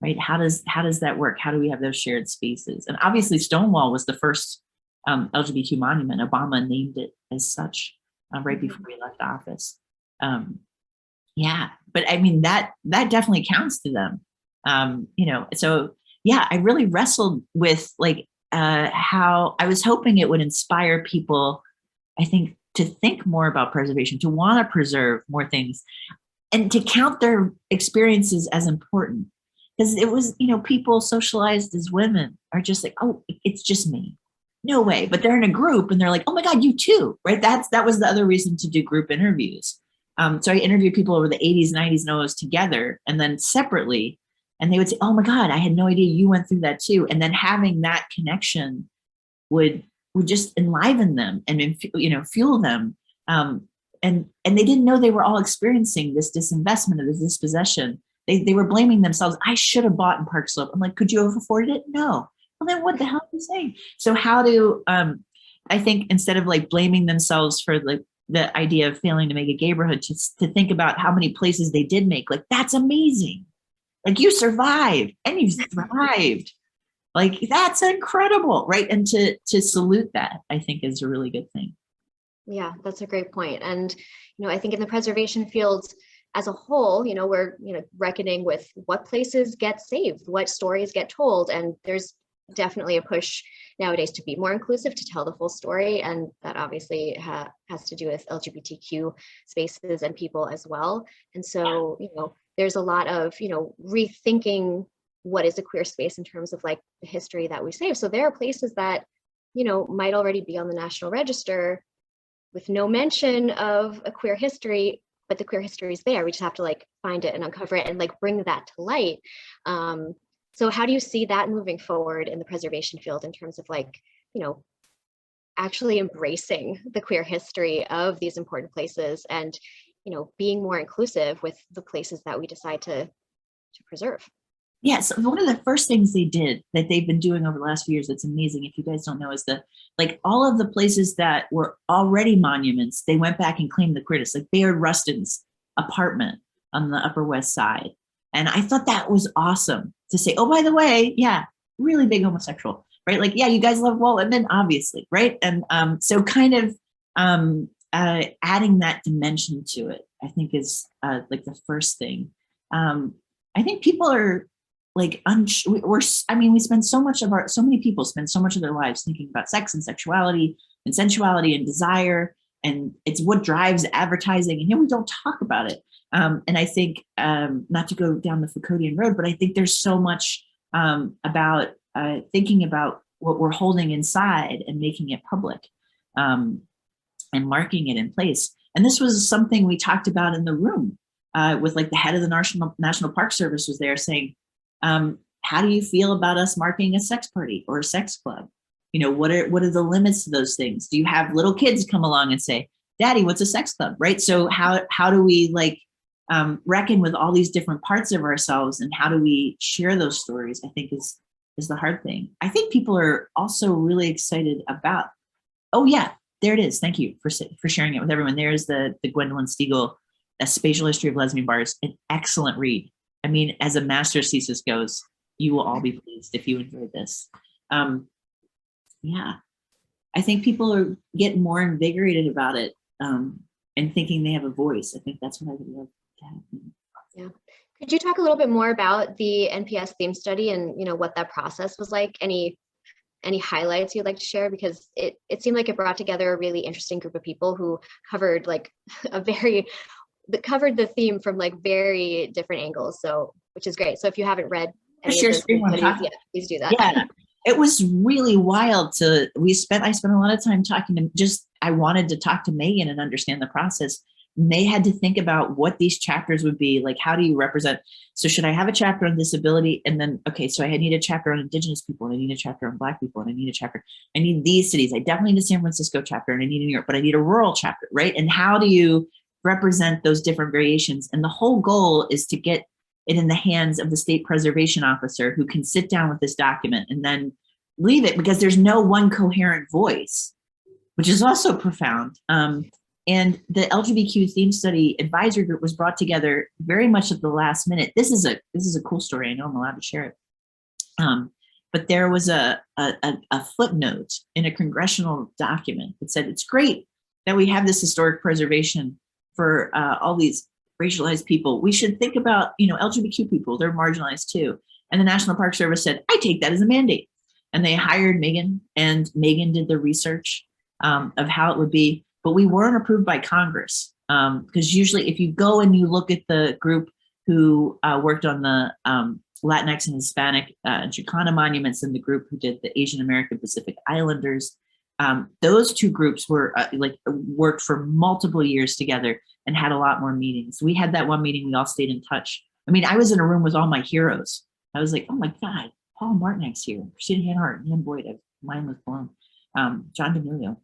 Speaker 3: Right? How does that work? How do we have those shared spaces? And obviously Stonewall was the first LGBTQ monument. Obama named it as such right before he left office. But I mean, that definitely counts to them. I really wrestled with, like, how I was hoping it would inspire people, I think, to think more about preservation, to want to preserve more things, and to count their experiences as important. Because it was, people socialized as women are just like, oh, it's just me. No way. But they're in a group and they're like, oh my God, you too, right? That was the other reason to do group interviews. So I interviewed people over the 80s, 90s, and 00s together, and then separately. And they would say, oh my God, I had no idea you went through that too. And then having that connection would just enliven them and, fuel them. And they didn't know they were all experiencing this disinvestment or this dispossession. They were blaming themselves. I should have bought in Park Slope. I'm like, could you have afforded it? No. Well, then what the hell are you saying? So how do, I think, instead of, like, blaming themselves for, like, the idea of failing to make a neighborhood, to think about how many places they did make, like, that's amazing. Like, you survived and you thrived. Like, that's incredible, right? And to salute that, I think, is a really good thing.
Speaker 1: Yeah, that's a great point. And, I think in the preservation field as a whole, we're, reckoning with what places get saved, what stories get told. And there's definitely a push nowadays to be more inclusive, to tell the full story. And that obviously has to do with LGBTQ spaces and people as well. And so, there's a lot of, rethinking what is a queer space in terms of like the history that we save. So there are places that, might already be on the National Register with no mention of a queer history, but the queer history is there. We just have to like find it and uncover it and like bring that to light. So how do you see that moving forward in the preservation field in terms of like, actually embracing the queer history of these important places and, being more inclusive with the places that we decide to preserve?
Speaker 3: Yeah, so one of the first things they did that they've been doing over the last few years that's amazing, if you guys don't know, is like all of the places that were already monuments, they went back and claimed the queerness, like Bayard Rustin's apartment on the Upper West Side. And I thought that was awesome to say, oh, by the way, yeah, really big homosexual, right? Like, yeah, you guys love Walt Whitman, obviously, right? And so kind of adding that dimension to it, I think is like the first thing. I think people are like, we spend so many people spend so much of their lives thinking about sex and sexuality and sensuality and desire, and it's what drives advertising, and here we don't talk about it. And I think, not to go down the Foucauldian road, but I think there's so much about thinking about what we're holding inside and making it public, and marking it in place. And this was something we talked about in the room with like the head of the National Park Service was there saying, how do you feel about us marking a sex party or a sex club? What are the limits to those things? Do you have little kids come along and say, Daddy, what's a sex club? Right? So how do we like reckon with all these different parts of ourselves, and how do we share those stories? I think is the hard thing. I think people are also really excited about, oh yeah, there it is. Thank you for sharing it with everyone. There's the Gwendolyn Stiegel, A Spatial History of Lesbian Bars, an excellent read. I mean, as a master's thesis goes, you will all be pleased if you enjoyed this. Yeah, I think people are getting more invigorated about it, and thinking they have a voice. I think that's what I would love to happen.
Speaker 1: Yeah. Could you talk a little bit more about the NPS theme study and what that process was like? Any highlights you'd like to share? Because it seemed like it brought together a really interesting group of people who covered like covered the theme from like very different angles. So, which is great. So if you haven't read any of those studies yet, please do that.
Speaker 3: Yeah, it was really wild I spent a lot of time talking to I wanted to talk to Megan and understand the process. And they had to think about what these chapters would be. Like, how do you represent? So should I have a chapter on disability? And then, okay, so I need a chapter on Indigenous people, and I need a chapter on Black people, and I need these cities. I definitely need a San Francisco chapter, and I need a New York, but I need a rural chapter, right? And how do you represent those different variations? And the whole goal is to get it in the hands of the state preservation officer, who can sit down with this document and then leave it, because there's no one coherent voice, which is also profound. And the LGBTQ theme study advisory group was brought together very much at the last minute. This is a cool story. I know I'm allowed to share it. But there was a footnote in a congressional document that said, it's great that we have this historic preservation for all these racialized people. We should think about, LGBTQ people, they're marginalized too. And the National Park Service said, I take that as a mandate. And they hired Megan, and Megan did the research of how it would be. But we weren't approved by Congress, because usually if you go and you look at the group who worked on the Latinx and Hispanic Chicana monuments, and the group who did the Asian American Pacific Islanders, those two groups were worked for multiple years together and had a lot more meetings. We had that one meeting, we all stayed in touch. I mean, I was in a room with all my heroes. I was like, oh my God, Paul Martinek's here, Christina Hanhart, Ian Boyd, mine was blown, John D'Amelio.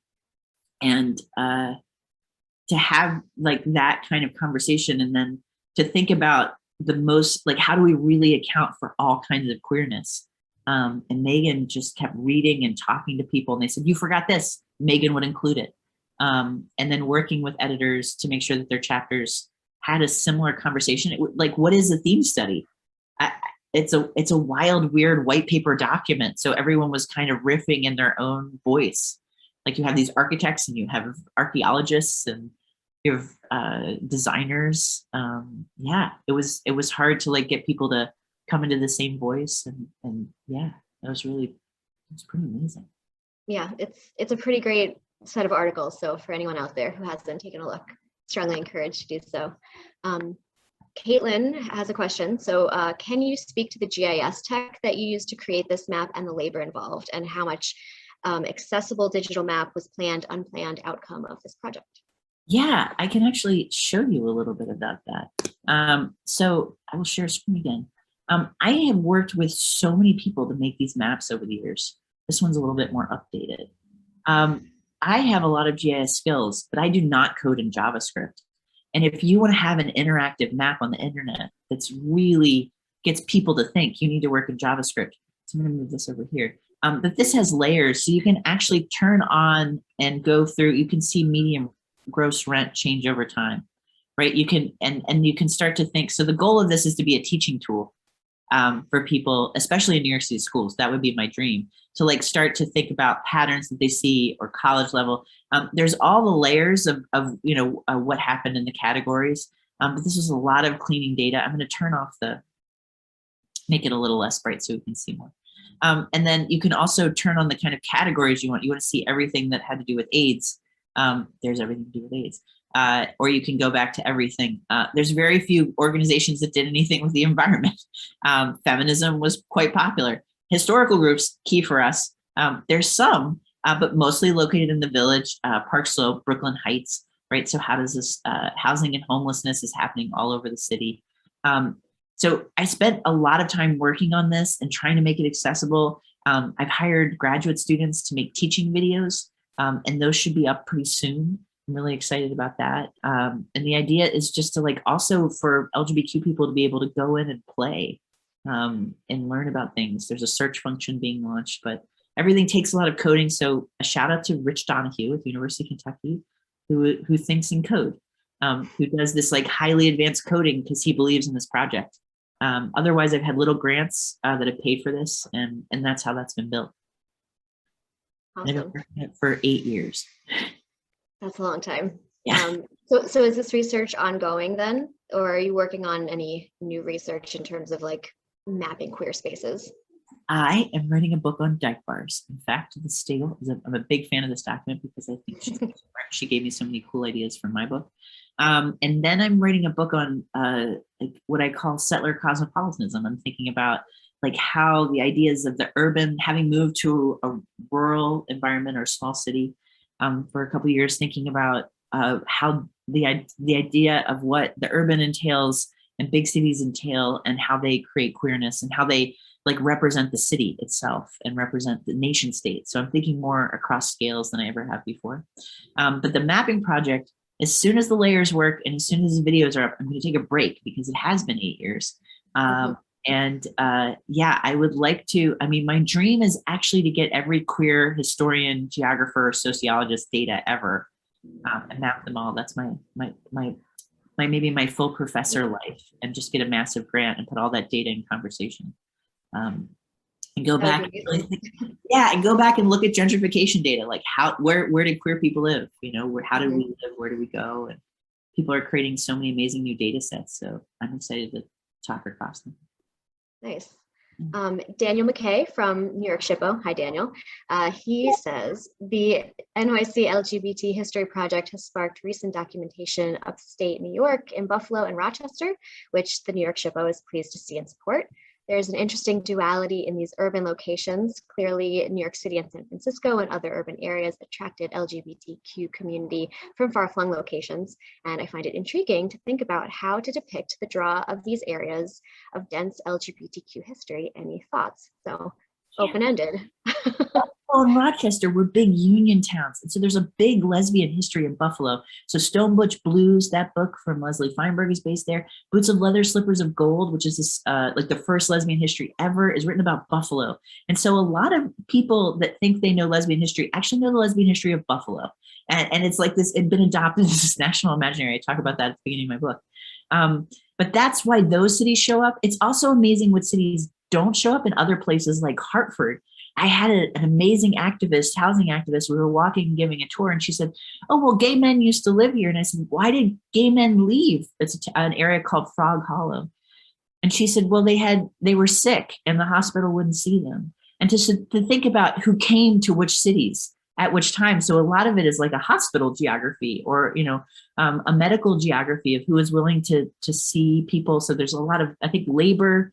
Speaker 3: And to have like that kind of conversation, and then to think about the most, like, how do we really account for all kinds of queerness? And Megan just kept reading and talking to people, and they said, you forgot this, Megan would include it. And then working with editors to make sure that their chapters had a similar conversation. Like, what is a theme study? It's a wild, weird white paper document. So everyone was kind of riffing in their own voice. Like, you have these architects, and you have archaeologists, and you have designers. Yeah, it was hard to like get people to come into the same voice, and yeah, it's pretty amazing.
Speaker 1: Yeah, it's a pretty great set of articles. So for anyone out there who hasn't taken a look, strongly encouraged to do so. Caitlin has a question. So can you speak to the GIS tech that you used to create this map and the labor involved, and how much accessible digital map was planned, unplanned outcome of this project?
Speaker 3: Yeah, I can actually show you a little bit about that. So I will share screen again. I have worked with so many people to make these maps over the years. This one's a little bit more updated. I have a lot of GIS skills, but I do not code in JavaScript. And if you want to have an interactive map on the internet that's really gets people to think, you need to work in JavaScript. So I'm going to move this over here. But this has layers, so you can actually turn on and go through. You can see median gross rent change over time, right? You can and you can start to think. So the goal of this is to be a teaching tool for people, especially in New York City schools. That would be my dream, to like start to think about patterns that they see, or college level. There's all the layers of what happened in the categories. But this is a lot of cleaning data. I'm going to turn off make it a little less bright so we can see more. And then you can also turn on the kind of categories you want. You want to see everything that had to do with AIDS. There's everything to do with AIDS. Or you can go back to everything. There's very few organizations that did anything with the environment. Feminism was quite popular. Historical groups, key for us. There's some, but mostly located in the Village, Park Slope, Brooklyn Heights, right? So how does this housing and homelessness is happening all over the city. So I spent a lot of time working on this and trying to make it accessible. I've hired graduate students to make teaching videos, and those should be up pretty soon. I'm really excited about that. And the idea is just to like also for LGBTQ people to be able to go in and play and learn about things. There's a search function being launched, but everything takes a lot of coding. So a shout out to Rich Donahue at the University of Kentucky, who thinks in code, who does this like highly advanced coding because he believes in this project. Otherwise, I've had little grants that have paid for this, and that's how that's been built.
Speaker 1: Awesome.
Speaker 3: I've been working it for 8 years.
Speaker 1: That's a long time.
Speaker 3: Yeah.
Speaker 1: So is this research ongoing then, or are you working on any new research in terms of like mapping queer spaces?
Speaker 3: I am writing a book on dyke bars. In fact, I'm a big fan of this document because I think she gave me so many cool ideas for my book. And then I'm writing a book on like what I call settler cosmopolitanism. I'm thinking about like how the ideas of the urban, having moved to a rural environment or a small city for a couple of years, thinking about how the idea of what the urban entails and big cities entail, and how they create queerness and how they like represent the city itself and represent the nation state. So I'm thinking more across scales than I ever have before. But the mapping project, as soon as the layers work and as soon as the videos are up, I'm going to take a break because it has been 8 years. And yeah, I would like to, I mean, my dream is actually to get every queer historian, geographer, sociologist data ever and map them all. That's maybe my full professor life, and just get a massive grant and put all that data in conversation. And go back, and go back and look at gentrification data, like where did queer people live? You know, how did we live? Where do we go? And people are creating so many amazing new data sets. So I'm excited to talk across them.
Speaker 1: Nice. Daniel McKay from New York SHPO. Hi, Daniel. He says, the NYC LGBT History Project has sparked recent documentation upstate New York in Buffalo and Rochester, which the New York SHPO is pleased to see and support. There's an interesting duality in these urban locations. Clearly, New York City and San Francisco and other urban areas attracted LGBTQ community from far-flung locations. And I find it intriguing to think about how to depict the draw of these areas of dense LGBTQ history. Any thoughts? So open-ended.
Speaker 3: Well, in Rochester, we're big union towns. And so there's a big lesbian history in Buffalo. So Stone Butch Blues, that book from Leslie Feinberg is based there. Boots of Leather, Slippers of Gold, which is this like the first lesbian history ever, is written about Buffalo. And so a lot of people that think they know lesbian history actually know the lesbian history of Buffalo. And it's like this, it's been adopted as this national imaginary. I talk about that at the beginning of my book. But that's why those cities show up. It's also amazing what cities don't show up in other places like Hartford. I had an amazing activist, housing activist. We were walking and giving a tour, and she said, "Oh, well, gay men used to live here." And I said, "Why did gay men leave?" It's an area called Frog Hollow. And she said, "Well, they were sick and the hospital wouldn't see them." And to think about who came to which cities at which time. So a lot of it is like a hospital geography, or, you know, a medical geography of who is willing to see people. So there's a lot of, I think, labor,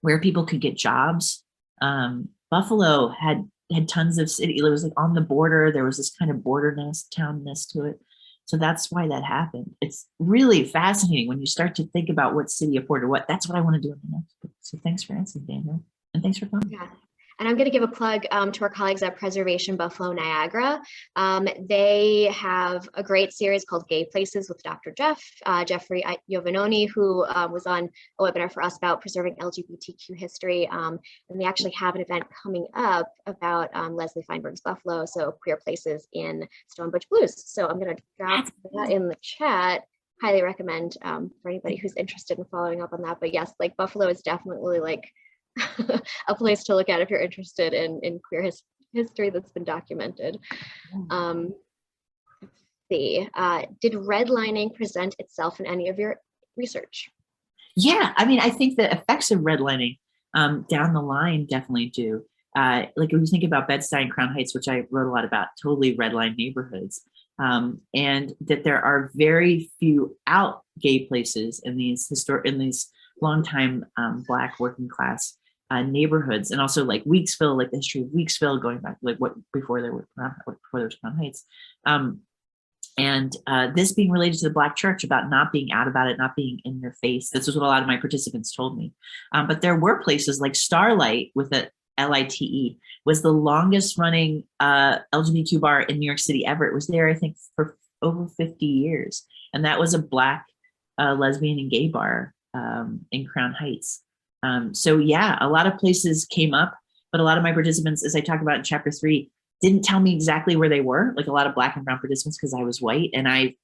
Speaker 3: where people could get jobs. Buffalo had tons of city. It was like on the border. There was this kind of borderness, townness to it. So that's why that happened. It's really fascinating when you start to think about what city afforded what. That's what I want to do in the next book. So thanks for answering, Daniel. And thanks for coming.
Speaker 1: Yeah. And I'm going to give a plug to our colleagues at Preservation Buffalo Niagara. They have a great series called Gay Places with Dr. Jeffrey Giovanoni, who was on a webinar for us about preserving LGBTQ history. And they actually have an event coming up about Leslie Feinberg's Buffalo, so Queer Places in Stonebridge Blues. So I'm going to drop that in the chat. Highly recommend for anybody who's interested in following up on that. But yes, like Buffalo is definitely like a place to look at if you're interested in queer history that's been documented. Let's see, did redlining present itself in any of your research?
Speaker 3: Yeah, I mean, I think the effects of redlining down the line definitely do. Like when you think about Bed-Stuy and Crown Heights, which I wrote a lot about, totally redlined neighborhoods, and that there are very few out gay places in these longtime Black working class neighborhoods, and also like Weeksville, like the history of Weeksville going back like before there was Crown Heights, and this being related to the Black church, about not being out about it, not being in your face. This is what a lot of my participants told me. But there were places like Starlight with a LITE was the longest running LGBTQ bar in New York City ever. It was there, I think, for over 50 years, and that was a Black lesbian and gay bar in Crown Heights. So yeah, a lot of places came up, but a lot of my participants, as I talk about in chapter 3, didn't tell me exactly where they were, like a lot of Black and brown participants, because I was white, and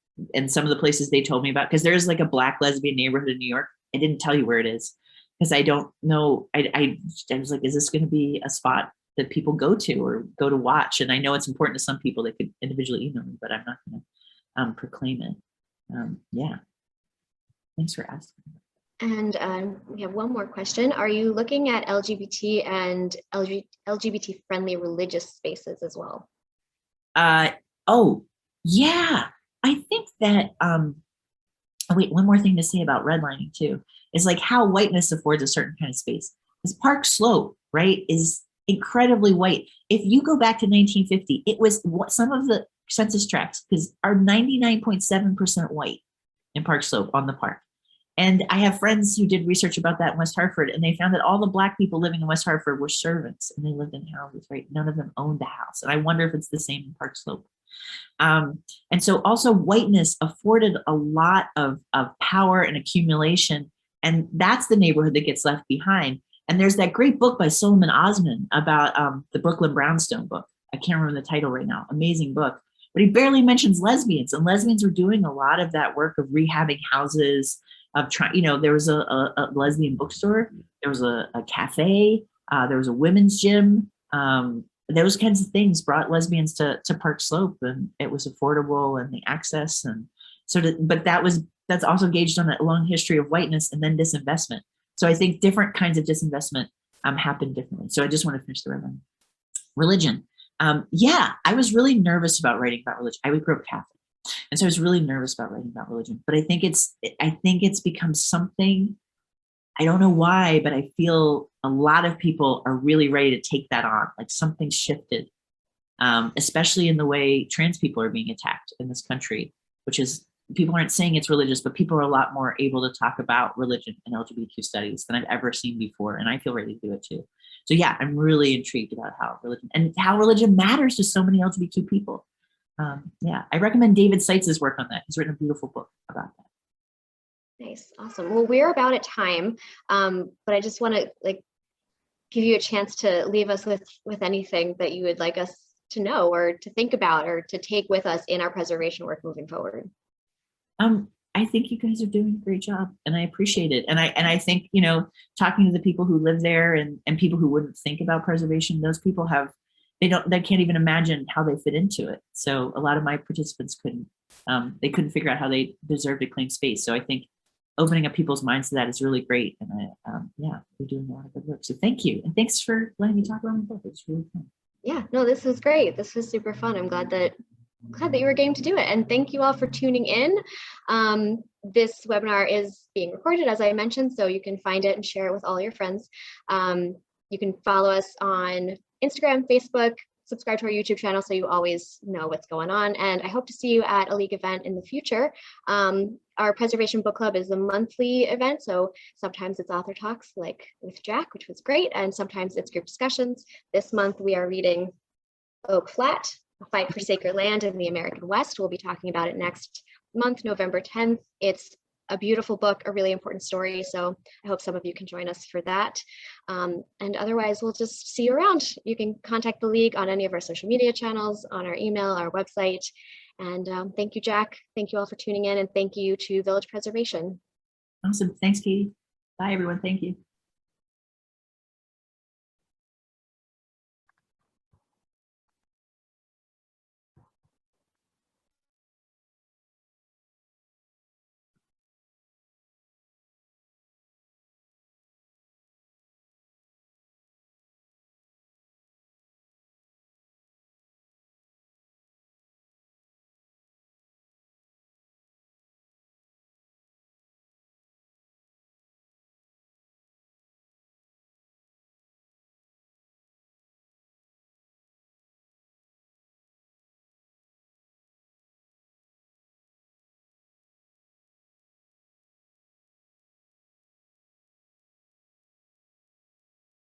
Speaker 3: some of the places they told me about, because there's like a Black lesbian neighborhood in New York. I didn't tell you where it is because I don't know. I was like, is this going to be a spot that people go to or go to watch? And I know it's important to some people. They could individually email me, but I'm not going to proclaim it. Yeah. Thanks for asking.
Speaker 1: And we have one more question. Are you looking at LGBT and LGBT friendly religious spaces as well?
Speaker 3: Oh, yeah. I think that, wait, one more thing to say about redlining too, is like how whiteness affords a certain kind of space. This Park Slope, right, is incredibly white. If you go back to 1950, it was some of the census tracts are 99.7% white in Park Slope on the park. And I have friends who did research about that in West Hartford, and they found that all the Black people living in West Hartford were servants, and they lived in houses, right? None of them owned a house. And I wonder if it's the same in Park Slope. And so also whiteness afforded a lot of power and accumulation, and that's the neighborhood that gets left behind. And there's that great book by Solomon Osman about the Brooklyn Brownstone book. I can't remember the title right now. Amazing book. But he barely mentions lesbians, and lesbians were doing a lot of that work of rehabbing houses, of trying, you know, there was a lesbian bookstore, there was a cafe, there was a women's gym, those kinds of things brought lesbians to Park Slope, and it was affordable and the access, and but that's also gauged on a long history of whiteness and then disinvestment. So I think different kinds of disinvestment happen differently. So I just want to finish the red religion. Yeah, I was really nervous about writing about religion. I grew up Catholic. And so I was really nervous about writing about religion, but I think it's become something, I don't know why, but I feel a lot of people are really ready to take that on, like something shifted, especially in the way trans people are being attacked in this country, which is, people aren't saying it's religious, but people are a lot more able to talk about religion and LGBTQ studies than I've ever seen before. And I feel ready to do it too. So yeah, I'm really intrigued about how religion matters to so many LGBTQ people. Yeah, I recommend David Seitz's work on that. He's written a beautiful book about that.
Speaker 1: Nice, awesome. Well, we're about at time, but I just want to give you a chance to leave us with anything that you would like us to know or to think about or to take with us in our preservation work moving forward.
Speaker 3: I think you guys are doing a great job, and I appreciate it. And I think, you know, talking to the people who live there and people who wouldn't think about preservation, those people they can't even imagine how they fit into it. So a lot of my participants couldn't figure out how they deserve to claim space. So I think opening up people's minds to that is really great. And yeah, we're doing a lot of good work. So thank you. And thanks for letting me talk about my book. It's really fun.
Speaker 1: Yeah, no, this was great. This was super fun. I'm glad that you were game to do it. And thank you all for tuning in. This webinar is being recorded, as I mentioned, so you can find it and share it with all your friends. You can follow us on Instagram, Facebook, subscribe to our YouTube channel so you always know what's going on. And I hope to see you at a League event in the future. Our Preservation Book Club is a monthly event, so sometimes it's author talks like with Jack, which was great, and sometimes it's group discussions. This month we are reading Oak Flat, A Fight for Sacred Land in the American West. We'll be talking about it next month, November 10th. It's a beautiful book, a really important story. So I hope some of you can join us for that. And otherwise, we'll just see you around. You can contact the League on any of our social media channels, on our email, our website. And thank you, Jack. Thank you all for tuning in. And thank you to Village Preservation.
Speaker 3: Awesome. Thanks, Katie. Bye, everyone. Thank you.